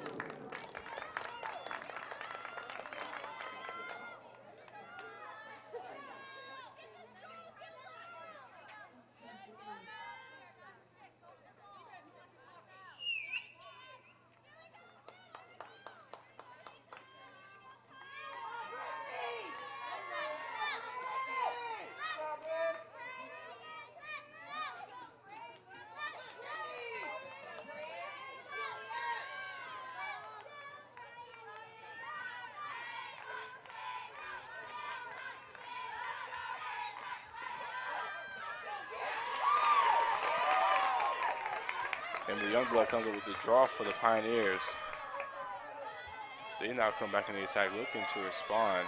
And the Youngblood comes up with the draw for the Pioneers. They now come back in the attack looking to respond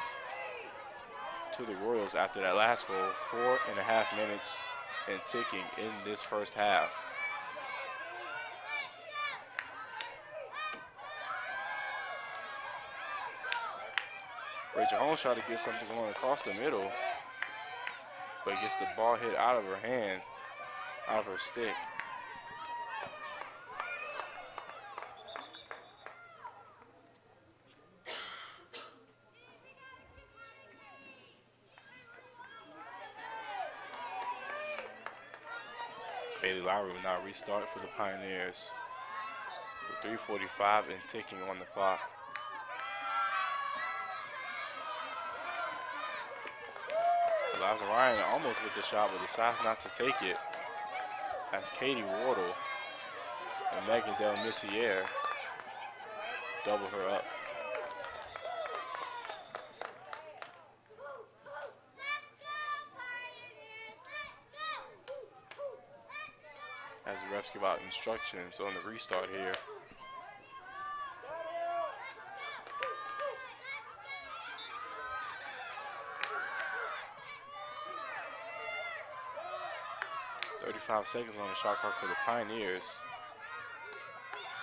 to the Royals after that last goal. 4.5 minutes and ticking in this first half. Rachel Holmes tried to get something going across the middle, but gets the ball hit out of her hand, out of her stick. Bailey Lowry will now restart for the Pioneers. 3:45 and ticking on the clock. Eliza Ryan almost with the shot, but decides not to take it. That's Katie Wardle and Megan Del Missiere double her up. As the refs give out instructions on the restart here. Seconds on the shot clock for the Pioneers.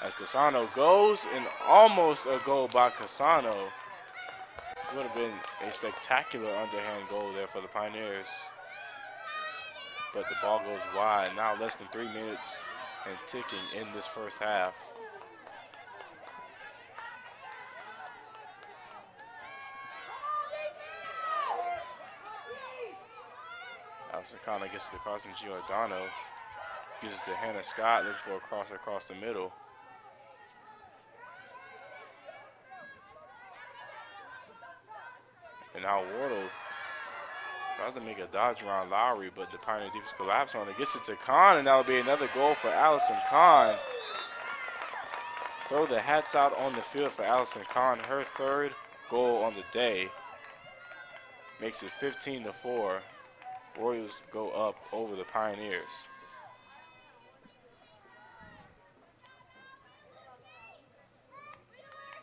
As Cassano goes, and almost a goal by Cassano. It would have been a spectacular underhand goal there for the Pioneers. But the ball goes wide. Now less than 3 minutes and ticking in this first half. Allison Connor gets to the cross, and Giordano gives it to Hannah Scott, looking for a cross across the middle. And now Wardle tries to make a dodge around Lowry, but the Pioneer defense collapses on it. Gets it to Kahn, and that'll be another goal for Allison Kahn. Throw the hats out on the field for Allison Kahn. Her third goal on the day makes it 15-4. Royals go up over the Pioneers.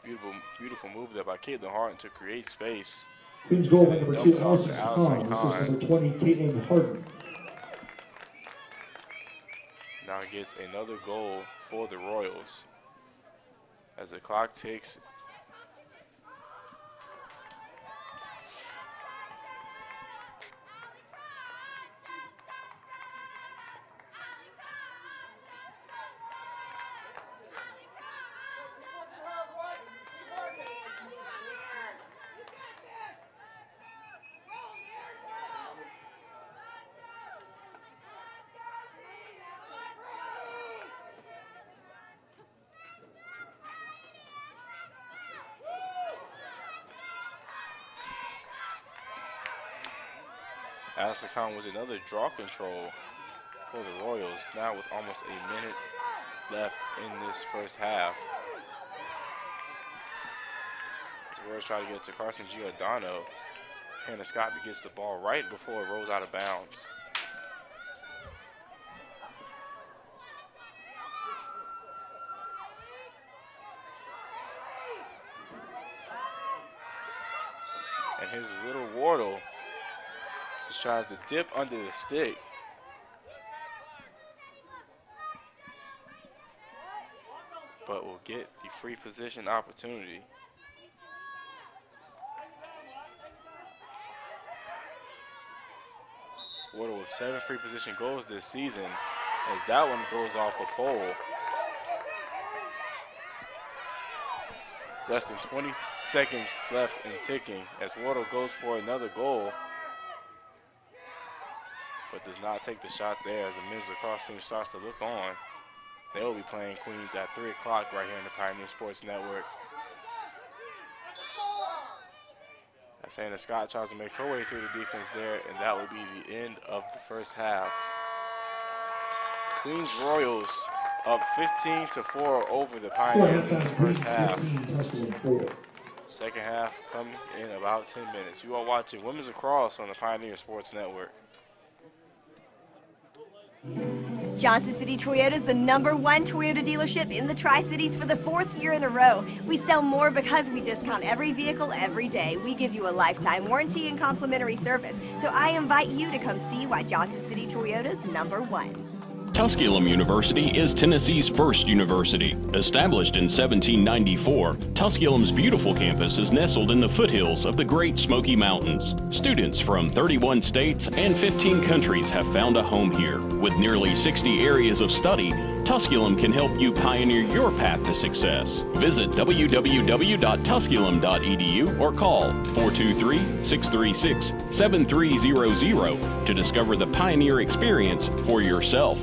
Beautiful move there by Caitlin Harden to create space. Queen's goal number 2, Allison Kahn. This is number 20, Caitlin Harden. Now gets another goal for the Royals. As the clock ticks. Allison Kahn was another draw control for the Royals, now with almost a minute left in this first half. The Royals try to get it to Carson Giordano. Hannah Scott gets the ball right before it rolls out of bounds. And here's a little Wardle. Just tries to dip under the stick. But will get the free position opportunity. Wardle with 7 free position goals this season, as that one goes off a pole. Less than 20 seconds left and ticking as Wardle goes for another goal, but does not take the shot there as the men's lacrosse team starts to look on. They will be playing Queens at 3 o'clock right here on the Pioneer Sports Network. As Hannah Scott tries to make her way through the defense there, and that will be the end of the first half. Queens Royals up 15-4 over the Pioneers in this first half. Second half coming in about 10 minutes. You are watching Women's Lacrosse on the Pioneer Sports Network. Johnson City Toyota is the #1 Toyota dealership in the Tri-Cities for the 4th year in a row. We sell more because we discount every vehicle every day. We give you a lifetime warranty and complimentary service. So I invite you to come see why Johnson City Toyota is #1. Tusculum University is Tennessee's first university. Established in 1794, Tusculum's beautiful campus is nestled in the foothills of the Great Smoky Mountains. Students from 31 states and 15 countries have found a home here. With nearly 60 areas of study, Tusculum can help you pioneer your path to success. Visit www.tusculum.edu or call 423-636-7300 to discover the Pioneer experience for yourself.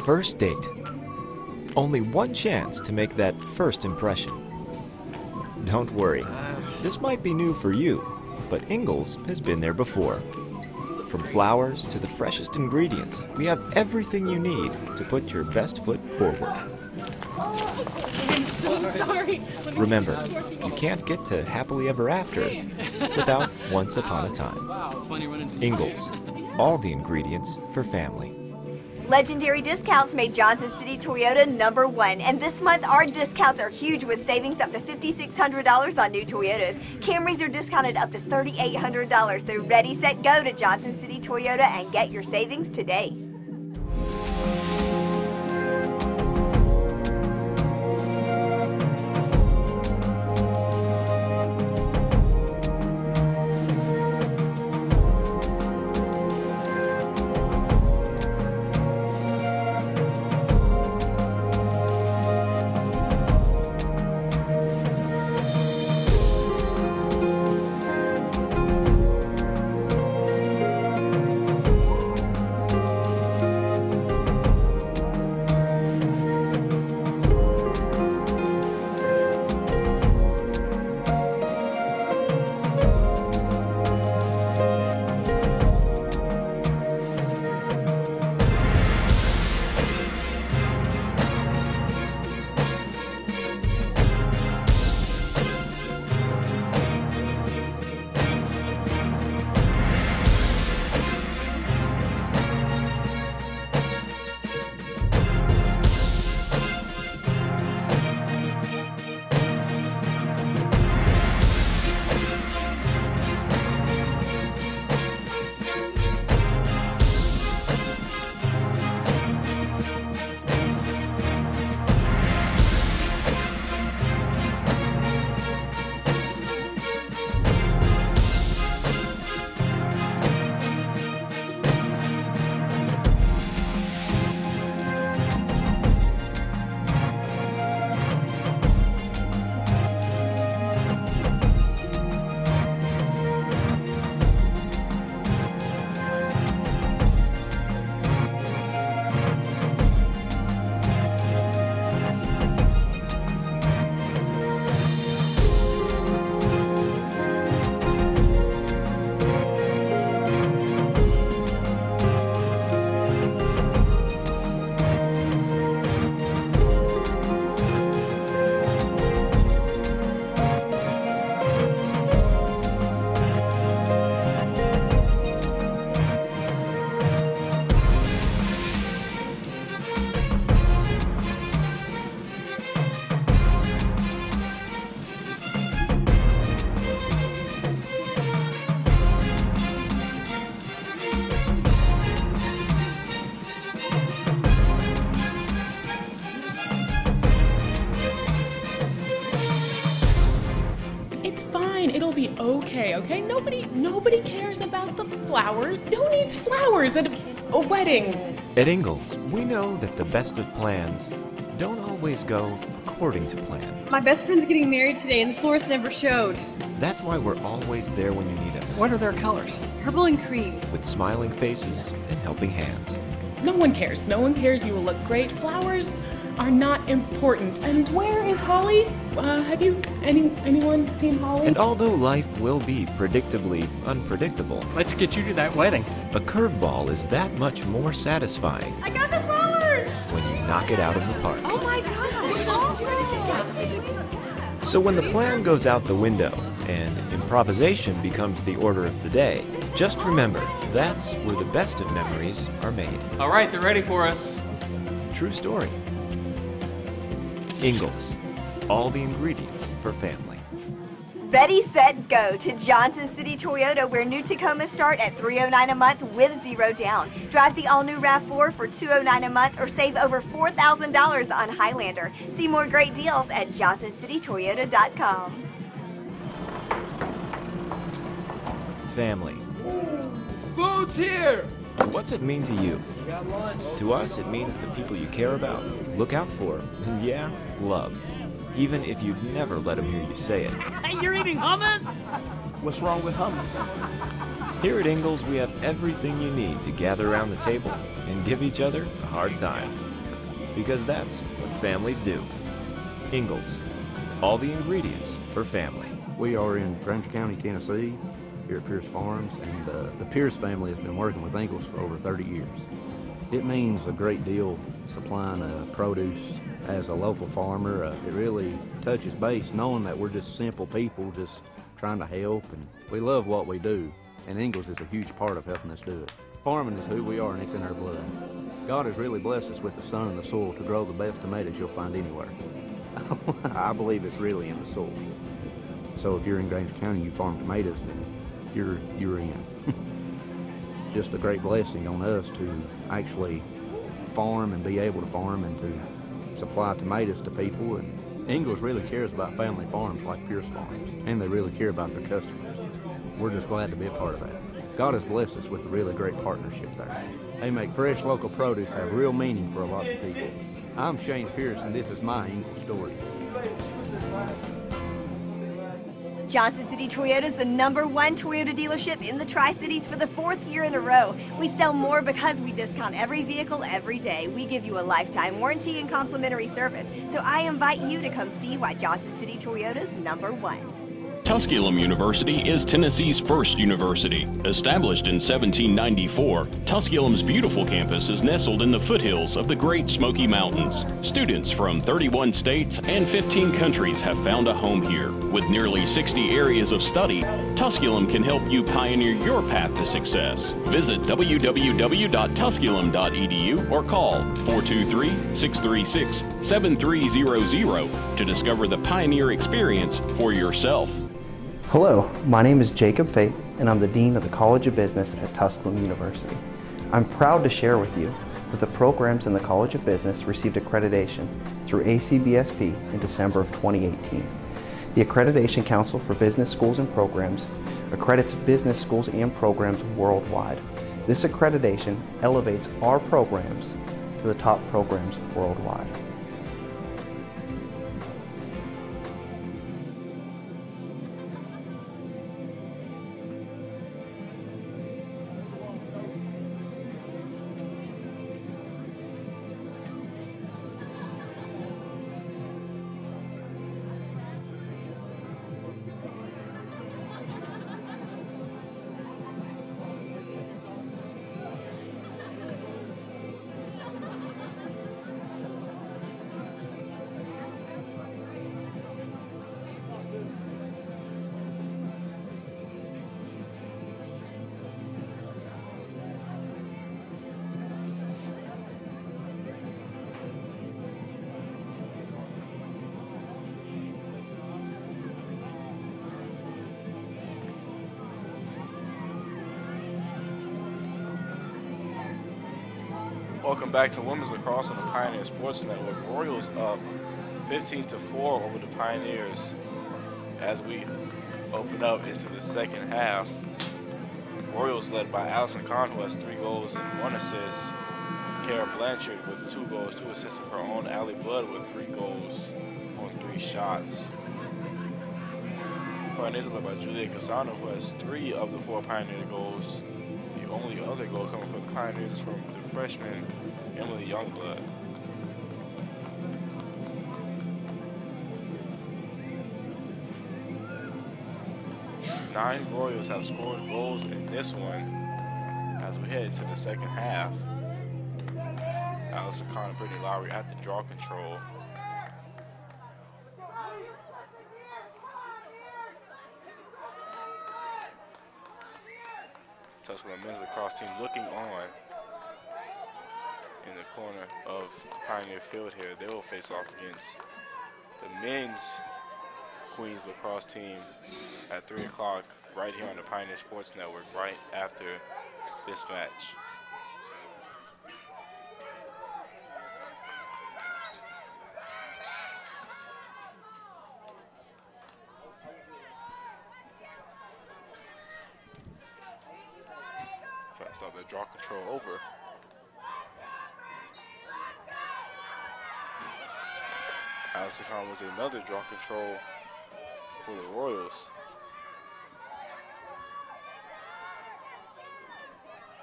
first date. Only one chance to make that first impression. Don't worry, this might be new for you, but Ingalls has been there before. From flowers to the freshest ingredients, we have everything you need to put your best foot forward. I'm so sorry. Remember, you can't get to happily ever after without once upon a time. Ingalls, all the ingredients for family. Legendary discounts made Johnson City Toyota #1, and this month our discounts are huge with savings up to $5,600 on new Toyotas. Camrys are discounted up to $3,800, so ready, set, go to Johnson City Toyota and get your savings today. It'll be okay, okay? Nobody cares about the flowers. Who needs flowers at a wedding? At Ingalls, we know that the best of plans don't always go according to plan. My best friend's getting married today and the florist never showed. That's why we're always there when you need us. What are their colors? Purple and cream. With smiling faces and helping hands. No one cares. No one cares. You will look great. Flowers are not important. And where is Holly? Have you anyone seen Holly? And although life will be predictably unpredictable, Let's get you to that wedding. a curveball is that much more satisfying I got the flowers! when you knock it out of the park. Oh my gosh, it's awesome! So when the plan goes out the window and improvisation becomes the order of the day, just remember, that's where the best of memories are made. All right, they're ready for us. True story. Ingalls, all the ingredients for family. Ready, set, go to Johnson City Toyota, where new Tacomas start at $309 a month with 0 down. Drive the all-new RAV4 for $209 a month or save over $4,000 on Highlander. See more great deals at JohnsonCityToyota.com. Family. Food's here! What's it mean to you? To us, it means the people you care about, look out for, and yeah, love. Even if you'd never let them hear you say it. Hey, you're eating hummus? What's wrong with hummus? Here at Ingalls, we have everything you need to gather around the table and give each other a hard time. because that's what families do. Ingalls, all the ingredients for family. We are in Granger County, Tennessee, here at Pierce Farms, and the Pierce family has been working with Ingalls for over 30 years. It means a great deal supplying produce as a local farmer. It really touches base knowing that we're just simple people just trying to help, and we love what we do, and Ingalls is a huge part of helping us do it. Farming is who we are, and it's in our blood. God has really blessed us with the sun and the soil to grow the best tomatoes you'll find anywhere. I believe it's really in the soil. So if you're in Granger County and you farm tomatoes, then you're in. Just a great blessing on us to actually farm and be able to farm and to supply tomatoes to people. And Ingalls really cares about family farms like Pierce Farms, and they really care about their customers. We're just glad to be a part of that. God has blessed us with a really great partnership there. They make fresh local produce have real meaning for a lot of people. I'm Shane Pierce, and this is my Ingalls story. Johnson City Toyota is the #1 Toyota dealership in the Tri-Cities for the 4th year in a row. We sell more because we discount every vehicle every day. We give you a lifetime warranty and complimentary service. So I invite you to come see why Johnson City Toyota is #1. Tusculum University is Tennessee's first university. Established in 1794, Tusculum's beautiful campus is nestled in the foothills of the Great Smoky Mountains. Students from 31 states and 15 countries have found a home here. With nearly 60 areas of study, Tusculum can help you pioneer your path to success. Visit www.tusculum.edu or call 423-636-7300 to discover the pioneer experience for yourself. Hello, my name is Jacob Fate, and I'm the Dean of the College of Business at Tusculum University. I'm proud to share with you that the programs in the College of Business received accreditation through ACBSP in December of 2018. The Accreditation Council for Business Schools and Programs accredits business schools and programs worldwide. This accreditation elevates our programs to the top programs worldwide. Welcome back to Women's Lacrosse on the Pioneer Sports Network. Royals up 15-4 over the Pioneers as we open up into the second half. Royals led by Allison Kahn, who has 3 goals and 1 assist. Kara Blanchard with 2 goals, 2 assists of her own. Allie Blood with 3 goals on 3 shots. Pioneers are led by Julia Casano, who has 3 of the 4 Pioneer goals. The only other goal coming from the Pioneers is from the freshman Emily Youngblood. Nine Royals have scored goals in this one as we head into the second half. Allison Kahn and Brittany Lowry at the draw control. Tusculum men's lacrosse team looking on in the corner of Pioneer Field here. They will face off against the men's Queens lacrosse team at 3 o'clock right here on the Pioneer Sports Network right after this match. Fast off the draw control over. Allison Kahn was another draw control for the Royals.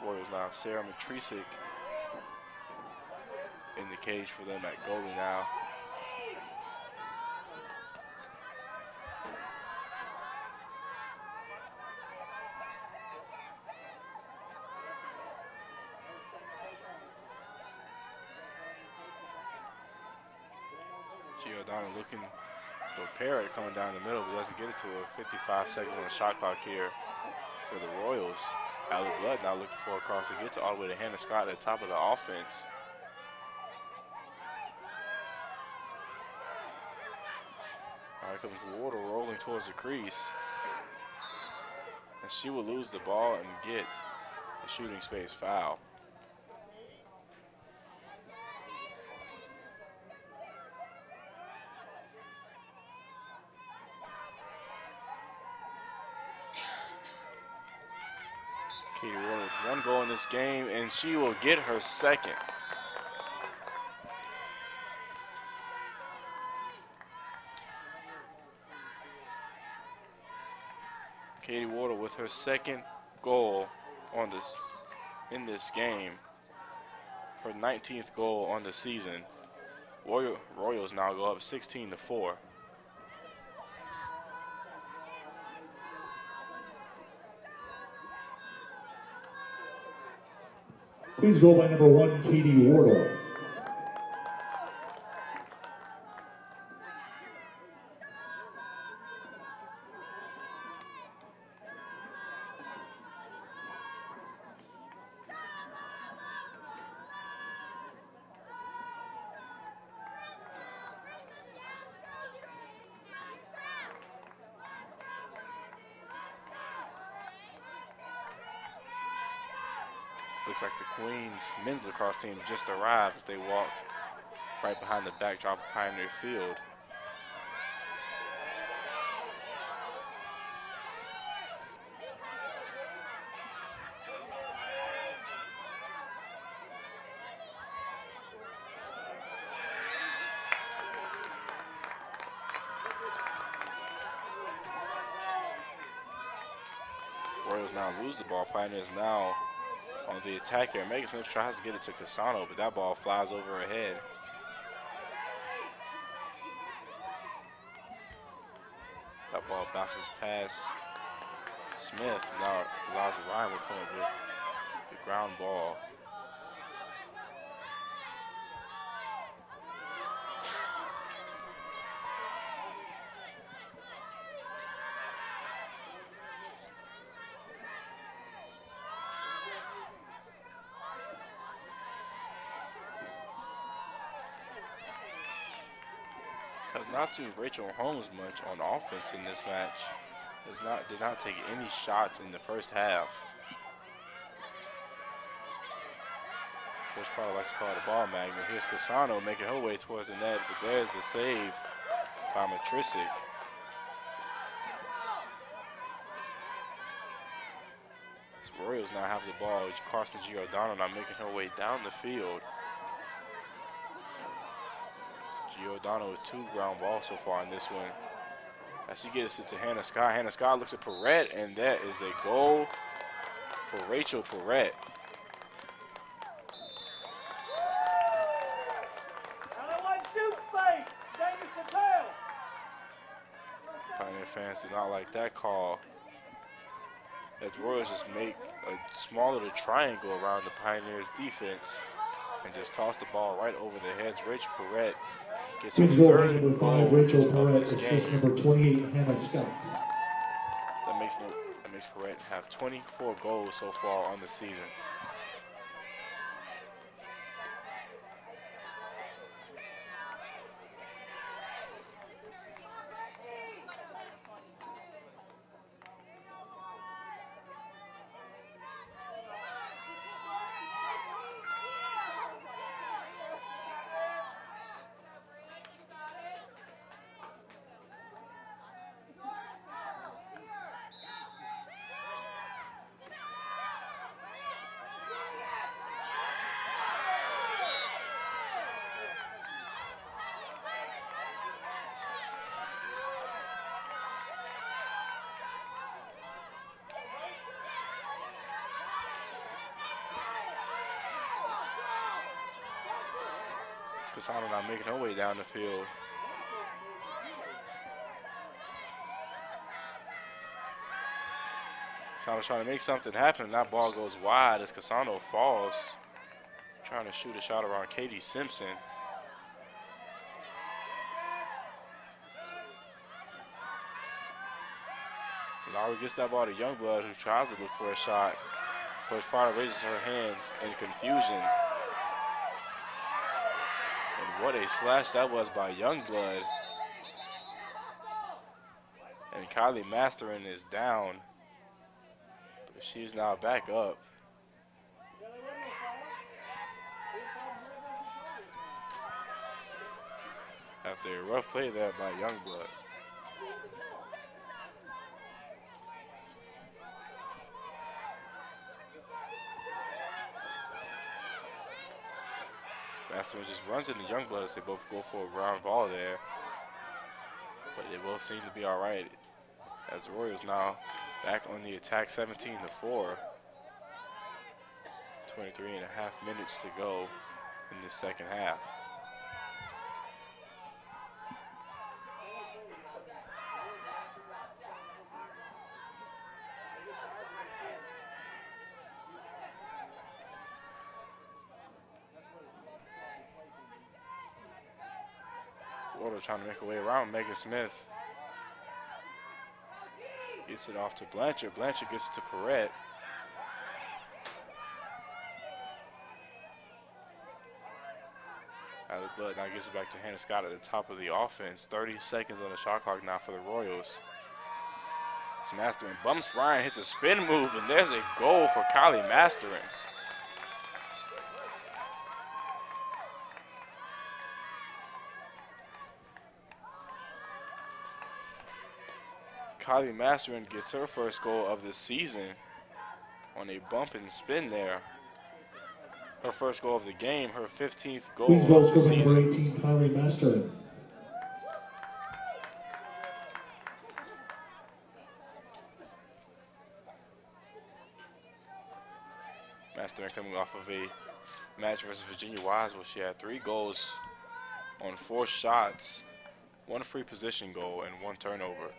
Royals now have Sarah Matrisic in the cage for them at goalie now. Giordano looking for Parrott coming down the middle, but doesn't get it to her. 55 seconds on the shot clock here for the Royals. Allie Blood now looking for a cross. It gets all the way to Hannah Scott at the top of the offense. All right, comes Wardle rolling towards the crease. And she will lose the ball and get a shooting space foul. Katie Wardle with 1 goal in this game, and she will get her second. Katie Wardle with her second goal in this game. Her 19th goal on the season. Royals now go up 16-4. Queens goal by number 1, Katie Wardle. Looks like the Queens men's lacrosse team just arrived as they walk right behind the backdrop of Pioneer Field. Royals now lose the ball. Pioneers now on the attack here. Megan Smith tries to get it to Casano, but that ball flies over her head. That ball bounces past Smith. Now Eliza Ryan will come up with the ground ball. Have not seen Rachel Holmes much on offense in this match. Did not take any shots in the first half. Coach Carter likes to call it a ball magnet. Here's Casano making her way towards the net, but there's the save by Matrisic. So Royals now have the ball. Carson Giordano now making her way down the field. Giordano with 2 ground balls so far in this one. As she gets it to Hannah Scott. Hannah Scott looks at Perrette, and that is a goal for Rachel Perrette. Pioneer fans do not like that call, as Royals just make a small little triangle around the Pioneers defense and just toss the ball right over their heads. Rachel Perrette gets her Queens goal by third number 5, goal Rachel of Perrette. this Assist game. number 28, Hannah Scott. That makes Perrette have 24 goals so far on the season. Casano not making her way down the field. Casano's trying to make something happen. That ball goes wide as Casano falls. Trying to shoot a shot around Katie Simpson. Lowry gets that ball to Youngblood, who tries to look for a shot. Coach Potter raises her hands in confusion. And what a slash that was by Youngblood. And Kylie Masterin is down. But she's now back up. After a rough play there by Youngblood. Masterin just runs into Youngblood as they both go for a ground ball there. But they both seem to be all right. As the Royals now back on the attack, 17-4. 23.5 minutes to go in the second half. Water trying to make her way around Megan Smith. Gets it off to Blanchard. Blanchard gets it to Perrette. Allie Blood now gets it back to Hannah Scott at the top of the offense. 30 seconds on the shot clock now for the Royals. It's Masterin. Bumps Ryan, hits a spin move, and there's a goal for Kylie Masterin. Kylie Masterin gets her first goal of the season on a bump and spin there. Her first goal of the game, her 15th goal of the season. Number 18, Kylie Masterin. Masterin coming off of a match versus Virginia Wise where she had 3 goals on 4 shots, 1 free position goal, and 1 turnover.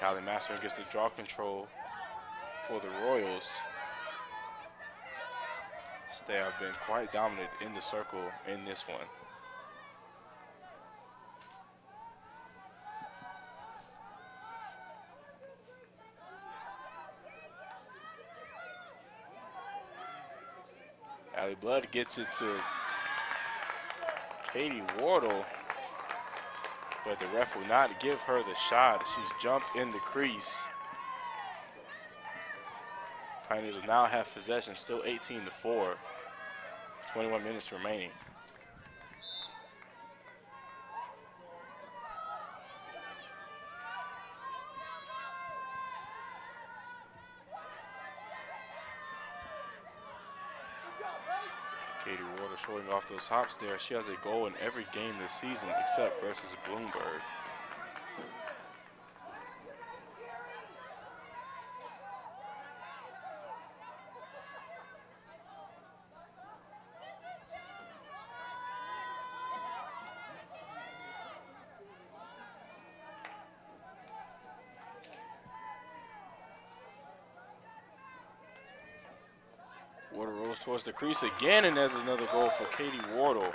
Kylie Masterin gets the draw control for the Royals. They have been quite dominant in the circle in this one. Allie Blood gets it to Katie Wardle, but the ref will not give her the shot. She's jumped in the crease. Pioneers will now have possession, still 18-4. 21 minutes remaining. Katie Ward showing off those hops there. She has a goal in every game this season except versus Bloomberg. Wardle rolls towards the crease again, and there's another goal for Katie Wardle.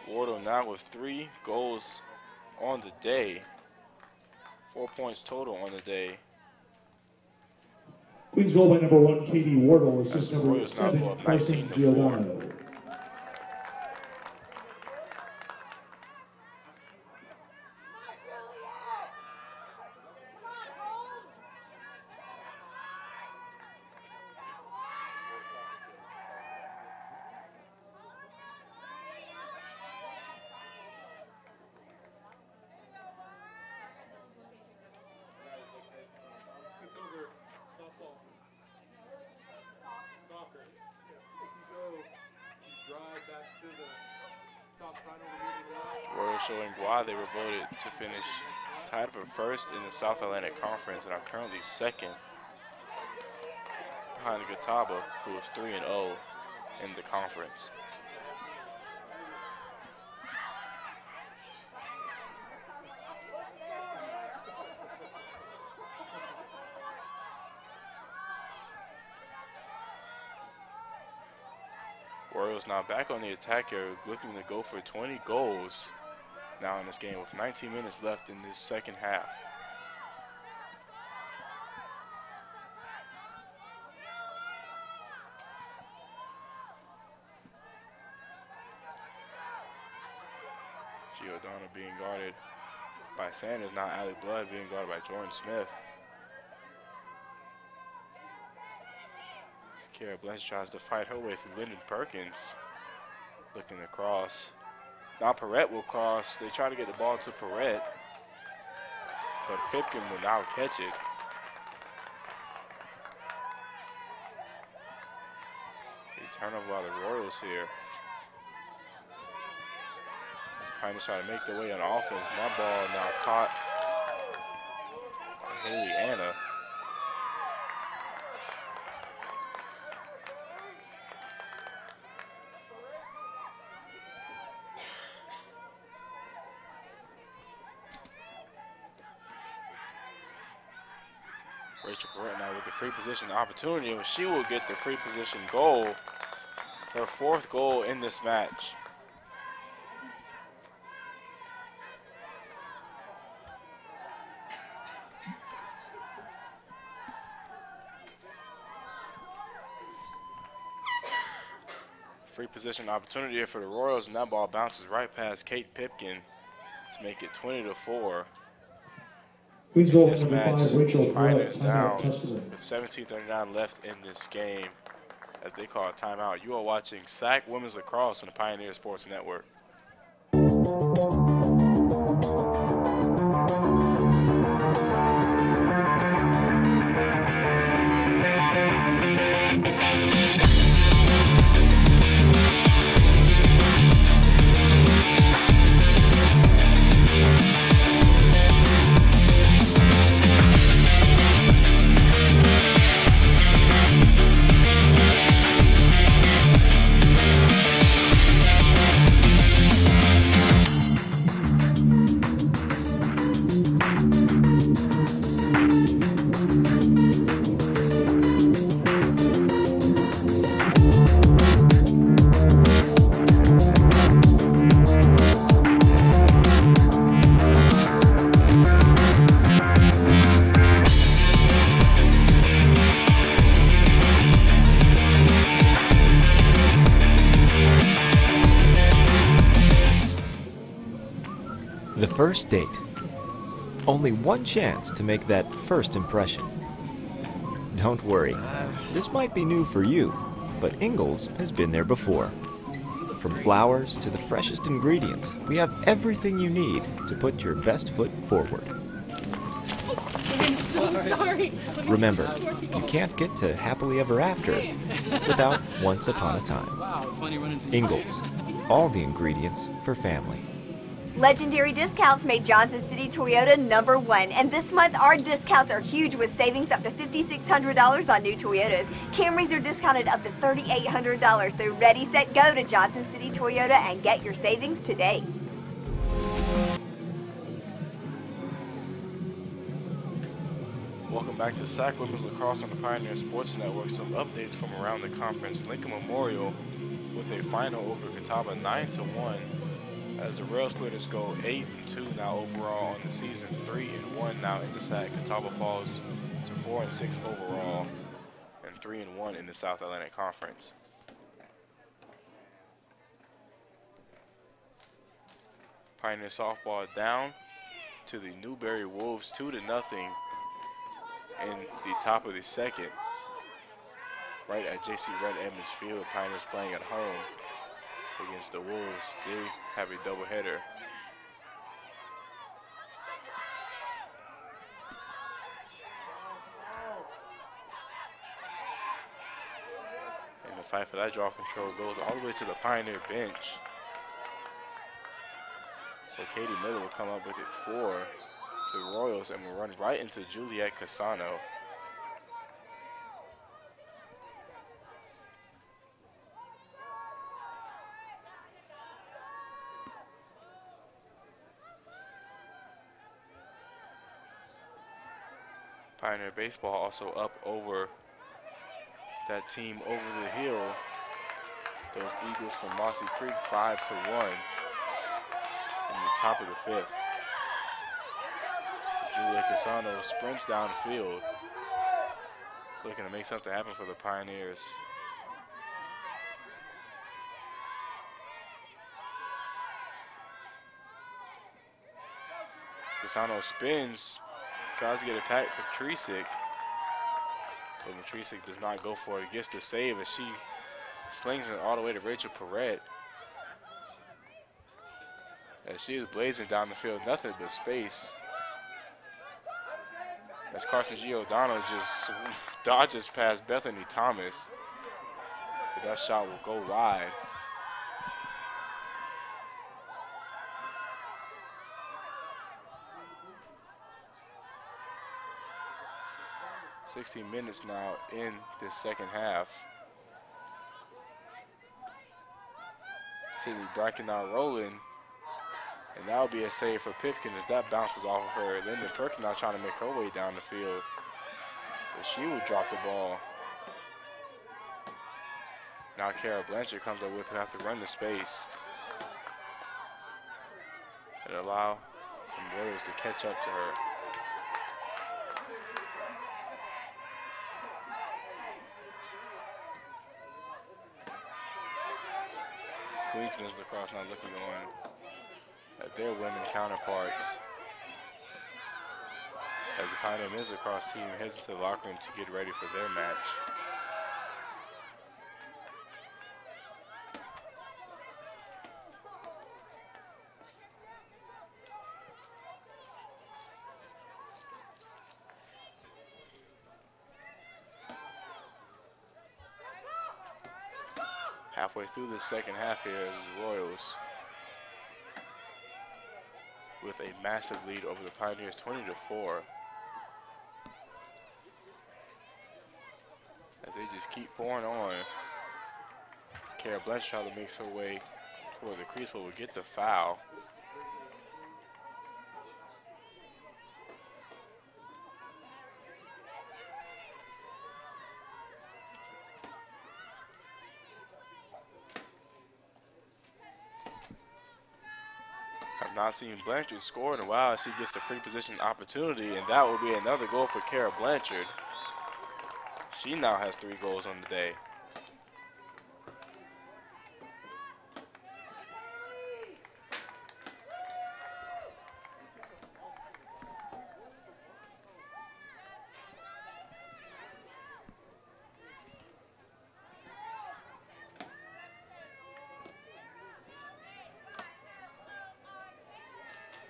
Wardle now with 3 goals on the day. 4 points total on the day. Queens goal by number 1, Katie Wardle. Assist number Royals now 7, go up Carson 19-4. Giordano. showing why they were voted to finish tied for first in the South Atlantic Conference and are currently second behind Catawba, who is 3-0 in the conference. Royals now back on the attack here, looking to go for 20 goals now in this game with 19 minutes left in this second half. Giordano being guarded by Sanders, now Allie Blood being guarded by Jordan Smith. Kara Blanchard tries to fight her way through Lyndon Perkins, looking to cross. Now Perrette will cross. They try to get the ball to Perrette, but Pipkin will now catch it. A turnover by the Royals here. As Pioneers try to make their way on offense. And that ball now caught by Haley Anna. Rachel Perrette now with the free position opportunity, and she will get the free position goal, her fourth goal in this match. Free position opportunity here for the Royals, and that ball bounces right past Kate Pipkin to make it 20-4. Queens goal This number match, 5, Rachel Pioneers Perrette, down timeout, Tusculum. with 17:39 left in this game as they call a timeout. You are watching SAC Women's Lacrosse on the Pioneer Sports Network. The first date. Only one chance to make that first impression. Don't worry, this might be new for you, but Ingalls has been there before. From flowers to the freshest ingredients, we have everything you need to put your best foot forward. I'm so sorry. Remember, you can't get to happily ever after without once upon a time. Ingalls, all the ingredients for family. Legendary discounts made Johnson City Toyota #1, and this month our discounts are huge with savings up to $5,600 on new Toyotas. Camrys are discounted up to $3,800, so ready, set, go to Johnson City Toyota and get your savings today. Welcome back to SAC Women's Lacrosse on the Pioneer Sports Network. Some updates from around the conference. Lincoln Memorial with a final over Catawba 9-1. As the Rail Splitters go 8-2 now overall on the season, 3-1 now in the SAC. Catawba falls to 4-6 overall and 3-1 in the South Atlantic Conference. Pioneer softball down to the Newberry Wolves 2-0 in the top of the second, right at JC Red Edmonds Field. Pioneers playing at home against the Wolves. They have a doubleheader. And the fight for that draw control goes all the way to the Pioneer bench, So Katie Miller will come up with it for the Royals and will run right into Juliet Casano. Pioneer Baseball also up over that team over the hill. Those Eagles from Mossy Creek 5-1 in the top of the 5th. Julia Casano sprints downfield, looking to make something happen for the Pioneers. Casano spins, tries to get it past Patricic, but Patricic does not go for it. Gets the save as she slings it all the way to Rachel Perret. As she is blazing down the field, nothing but space. As Carson Giordano just dodges past Bethany Thomas. But that shot will go wide. "16 minutes now in this second half. Sydney Bracken now rolling. And that will be a save for Pipkin as that bounces off of her. Linda Perkin now trying to make her way down the field. But she will drop the ball. Now Kara Blanchard comes up with it, have to run the space. And allow some Royals to catch up to her. Queens Men's Lacrosse now looking on at their women counterparts as the Pioneer Men's Lacrosse team heads into the locker room to get ready for their match. Halfway through the second half here is the Royals with a massive lead over the Pioneers, 20-4. As they just keep pouring on. Kara Blanchard makes her way toward the crease, but will get the foul. Not seen Blanchard score in a while. She gets a free position opportunity, and that will be another goal for Kara Blanchard. She now has 3 goals on the day.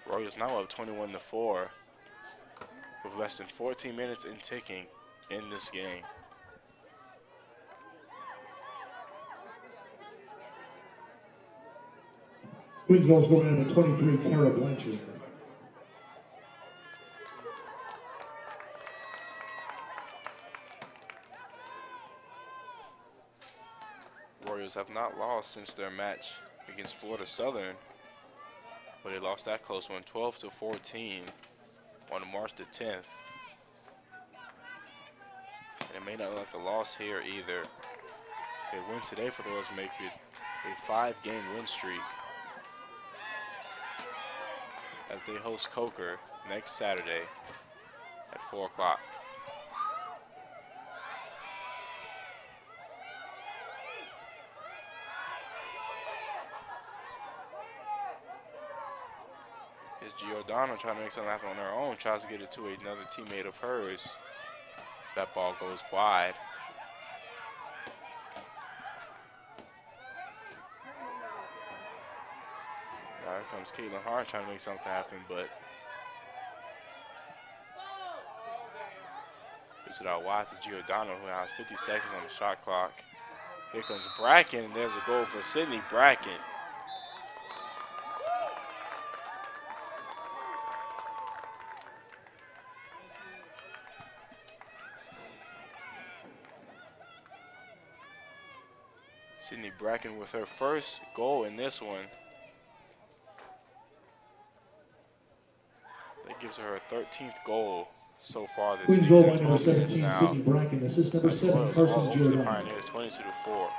Royals now up 21-4 with less than 14 minutes in ticking in this game. Queens goals going in at 23, Kara Blanchard. Royals have not lost since their match against Florida Southern, but they lost that close one, 12-14 on March the 10th. And it may not look like a loss here either. A win today for the Royals make it a 5-game win streak as they host Coker next Saturday at 4 o'clock. Is Giordano trying to make something happen on her own, tries to get it to another teammate of hers. That ball goes wide. Now here comes Caitlin Hart trying to make something happen, but gives it out wide to Giordano, who has 50 seconds on the shot clock. Here comes Bracken, and there's a goal for Sydney Bracken. Sydney Bracken with her first goal in this one. That gives her her 13th goal so far this Queens season. goal by number 12 minutes 17, now. Sydney Bracken. Assist number As the 7, Royals Carson all over the Giordano. Pioneers, 22-4.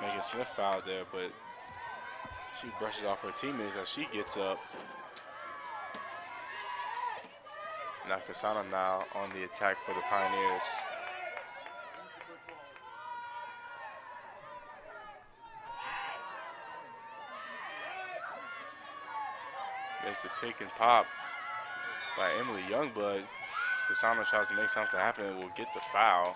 Megan Smith fouled there, but she brushes off her teammates as she gets up. Nakasana now on the attack for the Pioneers. There's the pick and pop by Emily Youngblood. Kasana tries to make something happen and will get the foul.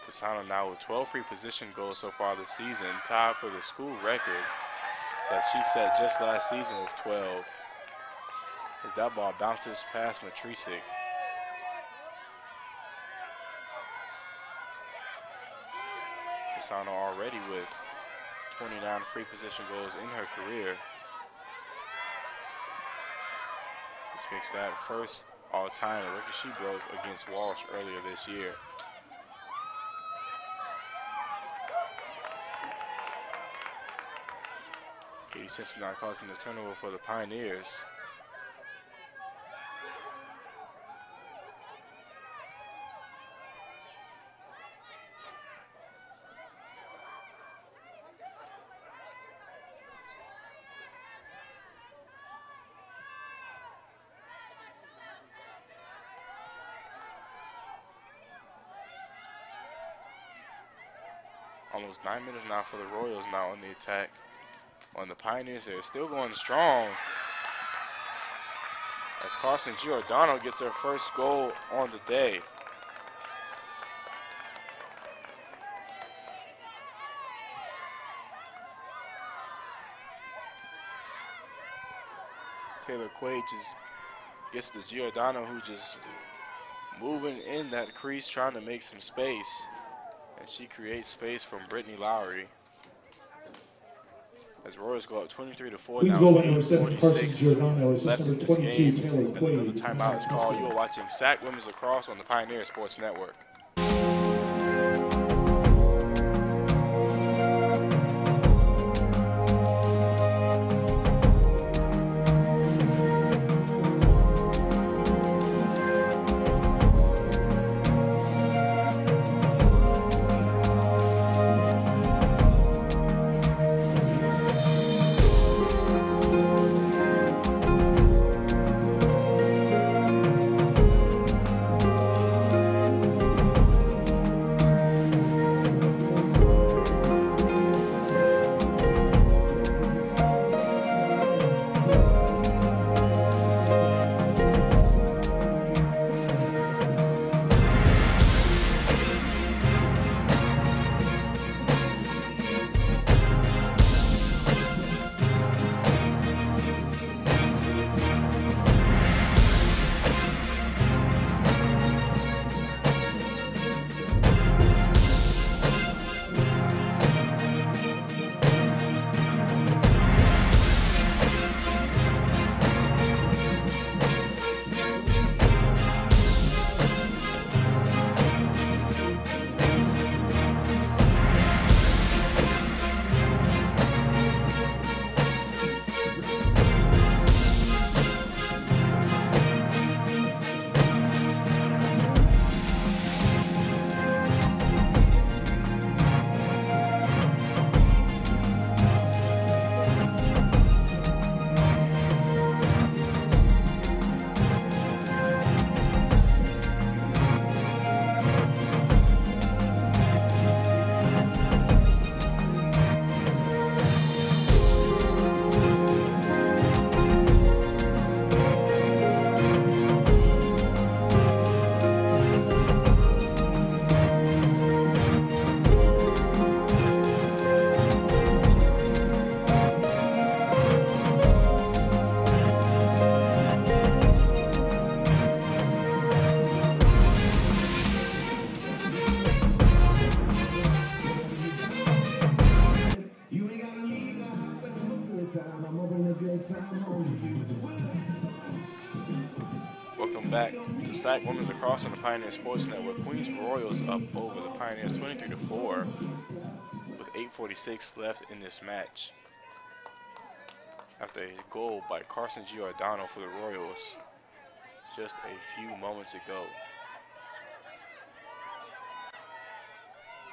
Kasana now with 12 free position goals so far this season, tied for the school record that she set just last season with 12. As that ball bounces past Matrisic. Kasana already with 29 free position goals in her career, which makes that first all-time, a record she broke against Walsh earlier this year. Katie Simpson now causing the turnover for the Pioneers. Almost 9 minutes now for the Royals now on the attack. On the Pioneers, they're still going strong. As Carson Giordano gets her first goal on the day. Taylor Quaid just gets the Giordano, who just moving in that crease, trying to make some space. And she creates space from Brittany Lowry. As Royals go up 23-4 now, goal by number 7, 46 Carson Giordano. left in Assist this number game. 22, Taylor As another Quaid. timeout is called. You are watching SAC Women's Lacrosse on the Pioneer Sports Network. SAC Women's Lacrosse on the Pioneer Sports Network. Queens Royals up over the Pioneers 23-4 with 8:46 left in this match. After a goal by Carson Giordano for the Royals just a few moments ago.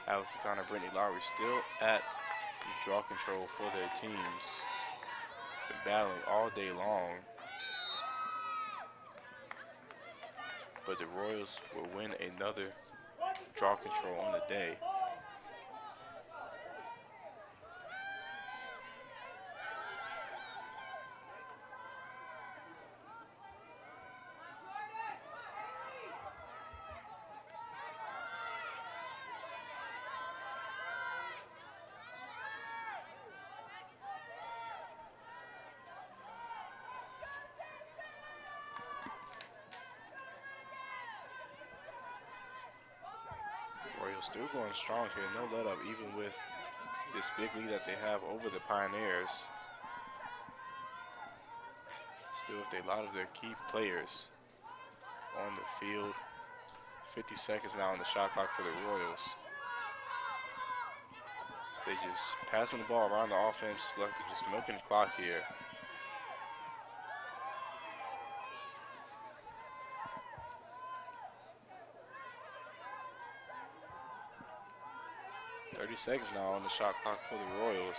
Alex O'Connor and Brittany Lowry still at the draw control for their teams. Been battling all day long. But the Royals will win another draw control on the day. Still going strong here, no let up even with this big lead that they have over the Pioneers. Still with a lot of their key players on the field. 50 seconds now on the shot clock for the Royals. They just passing the ball around the offense, like they're just milking the clock here. Seconds now on the shot clock for the Royals.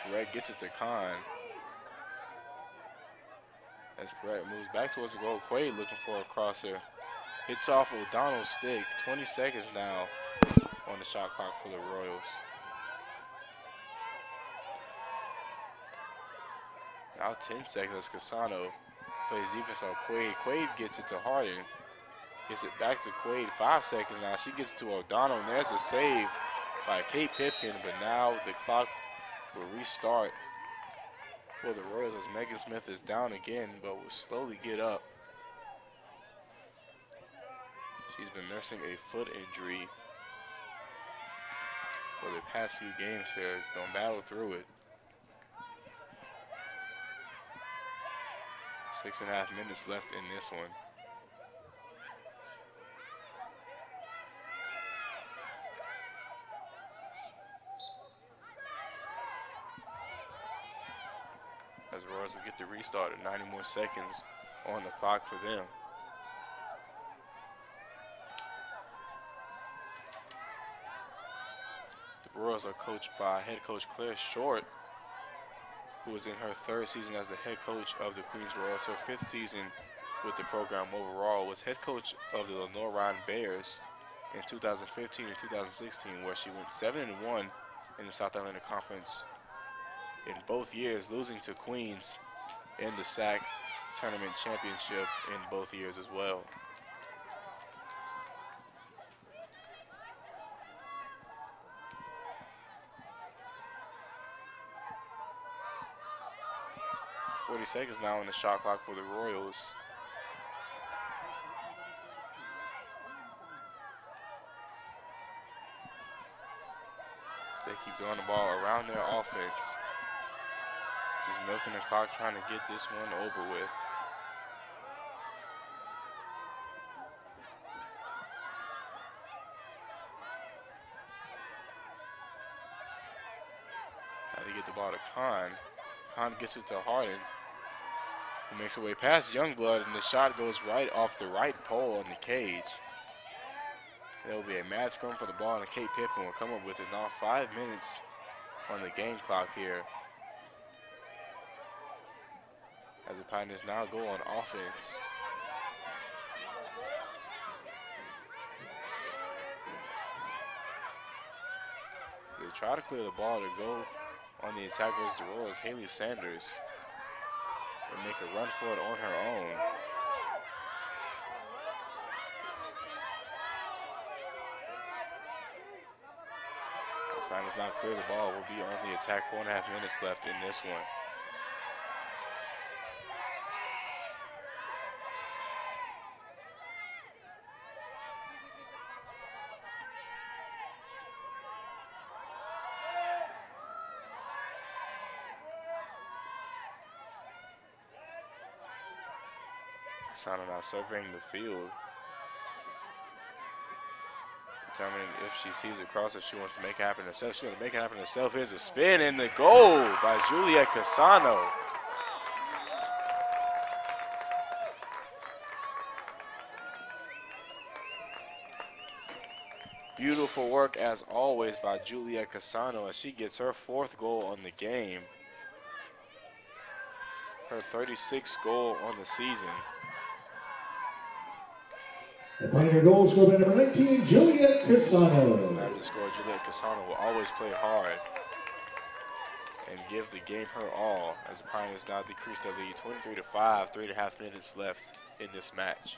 Perret gets it to Khan. As Perret moves back towards the goal, Quaid looking for a crosser. Hits off O'Donnell's stick. 20 seconds now on the shot clock for the Royals. Now 10 seconds as Casano plays defense on Quaid. Quaid gets it to Harden. Gets it back to Quaid. 5 seconds now. She gets it to O'Donnell, and there's the save by Kate Pipkin, but now the clock will restart for the Royals as Megan Smith is down again, but will slowly get up. She's been nursing a foot injury for the past few games here. She's going to battle through it. 6.5 minutes left in this one. As the Royals will get the restart at 90 more seconds on the clock for them. The Royals are coached by head coach Claire Short, who is in her 3rd season as the head coach of the Queens Royals. Her 5th season with the program overall, was head coach of the Lenore Ryan Bears in 2015 and 2016, where she went 7-1 in the South Atlantic Conference in both years, losing to Queens in the SAC tournament championship in both years as well. Seconds now on the shot clock for the Royals. They keep throwing the ball around their offense. Just milking the clock, trying to get this one over with. Now they get the ball to Khan. Khan gets it to Harden, who makes her way past Youngblood, and the shot goes right off the right pole in the cage. There will be a mad scrum for the ball, and Kate Pippin will come up with it. Now 5 minutes on the game clock here, as the Pioneers now go on offense. They try to clear the ball to go on the attack versus the Royals. Haley Sanders will make a run for it on her own. As Pioneers now clear the ball, will be on the attack. 4.5 minutes left in this one. Casano now surveying the field, determining if she sees it cross, if she wants to make it happen herself. She's going to make it happen herself. Here's a spin and the goal by Juliet Casano. Beautiful work as always by Juliet Casano as she gets her 4th goal on the game. Her 36th goal on the season. The Pioneer goal scored by number 19, Juliet Casano. Time to score, Juliet Casano will always play hard and give the game her all as the Pioneers now decrease their lead 23-5, 3.5 minutes left in this match.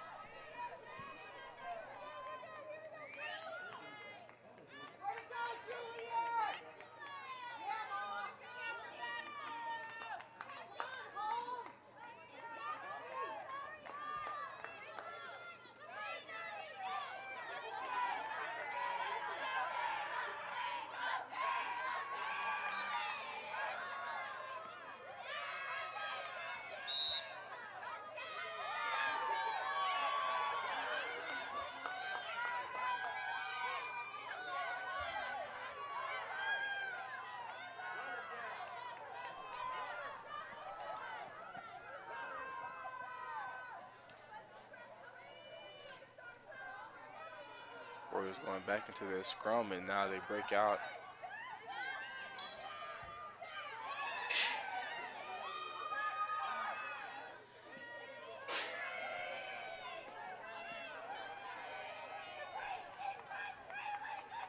Warriors going back into their scrum, and now they break out.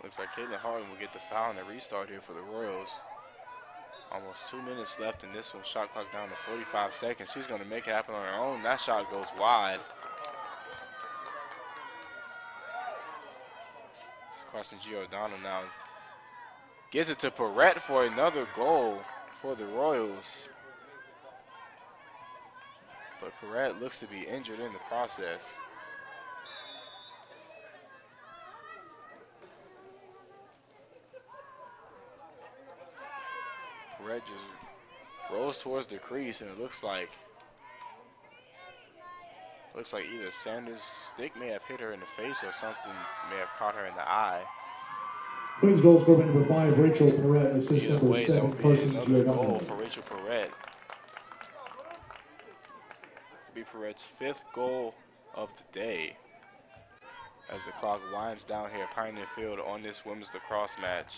Looks like Caitlin Harden will get the foul and the restart here for the Royals. Almost 2 minutes left in this one. Shot clock down to 45 seconds. She's going to make it happen on her own. That shot goes wide. Crossing Giordano now. Gives it to Perrette for another goal for the Royals. But Perrette looks to be injured in the process. Perrette just rolls towards the crease, and it looks like either Sanders' stick may have hit her in the face or something may have caught her in the eye. Queen's goal scored by number 5, Rachel Perrette, assist number 7, Parsons Another goal Giordano. for Rachel Perrette. It'll be Perrette's 5th goal of the day as the clock winds down here at Pioneer Field on this women's lacrosse match.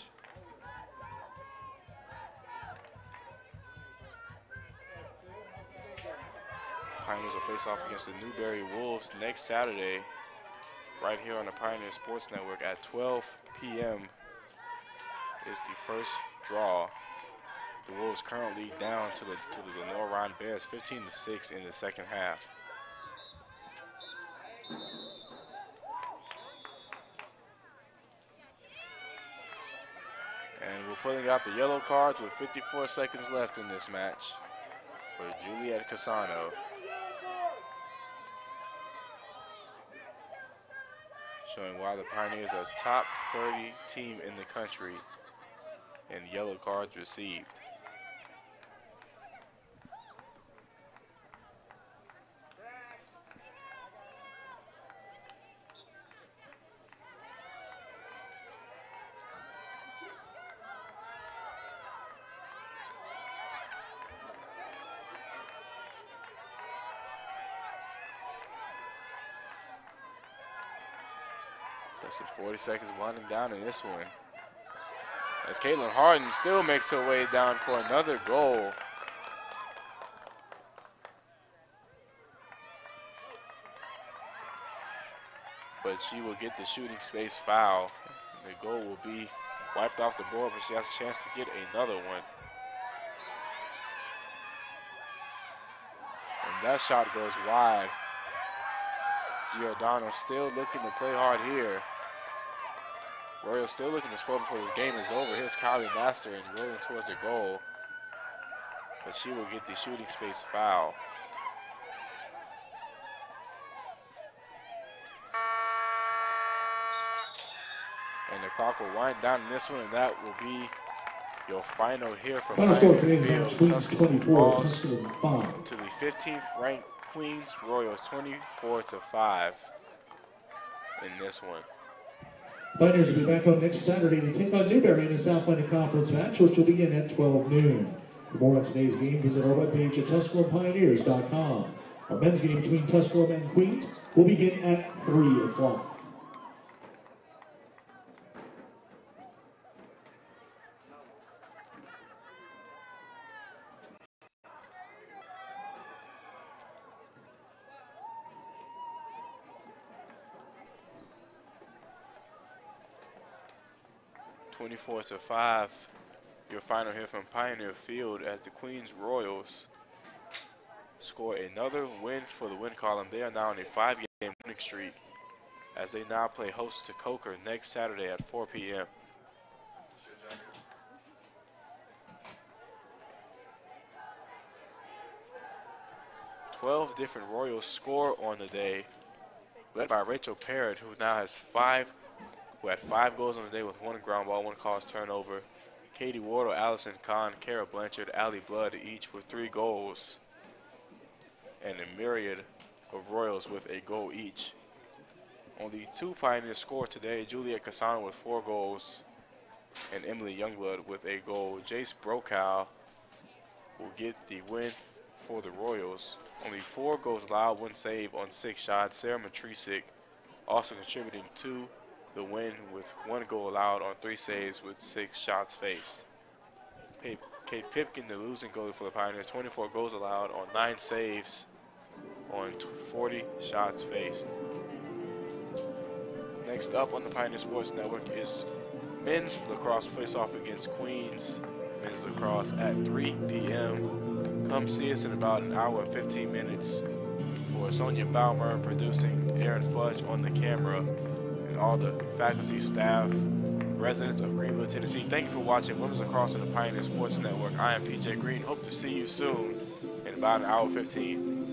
Pioneers will face off against the Newberry Wolves next Saturday right here on the Pioneer Sports Network at 12 p.m. is the first draw. The Wolves currently down to the Lenoir Bears 15-6 in the second half. And we're putting out the yellow cards with 54 seconds left in this match for Juliet Casano. Showing why the Pioneers are top 30 team in the country in yellow cards received. Less than 40 seconds winding down in this one. As Caitlin Harden still makes her way down for another goal. But she will get the shooting space foul. The goal will be wiped off the board, but she has a chance to get another one. And that shot goes wide. Giordano still looking to play hard here. Royals still looking to score before this game is over. Here's Kylie Master and rolling towards the goal. But she will get the shooting space foul. And the clock will wind down in this one, and that will be your final here from Final score Pioneer today's Field. match, Queens 24, Tusculum Tusculum 5. to the 15th ranked Queens Royals 24-5 in this one. Pioneers will be back on next Saturday to take on Newberry in the Southland Conference match, which will begin at 12 noon. For more on today's game, visit our webpage at TusculumPioneers.com. Our men's game between Tusculum and Queens will begin at 3 o'clock. To 5, your final here from Pioneer Field as the Queens Royals score another win for the win column. They are now on a 5-game winning streak as they now play host to Coker next Saturday at 4 p.m. "12 different Royals score on the day, led by Rachel Parrott, who now has had 5 goals on the day with 1 ground ball, 1 caused turnover. Katie Wardle, Allison Kahn, Kara Blanchard, Allie Blood, each with 3 goals. And a myriad of Royals with a goal each. Only 2 Pioneers scored today. Juliet Casano with 4 goals and Emily Youngblood with a goal. Jace Brokow will get the win for the Royals. Only 4 goals allowed, 1 save on 6 shots. Sarah Matrisic also contributing to the win with 1 goal allowed on 3 saves with 6 shots faced. Kate Pipkin, the losing goalie for the Pioneers, 24 goals allowed on 9 saves on 40 shots faced. Next up on the Pioneer Sports Network is men's lacrosse face-off against Queens men's lacrosse at 3 p.m. Come see us in about an hour and 15 minutes. For Sonia Baumer producing, Aaron Fudge on the camera, and all the faculty, staff, residents of Greenville, Tennessee. Thank you for watching Women's Lacrosse on the Pioneer Sports Network. I am PJ Green. Hope to see you soon in about an hour 15.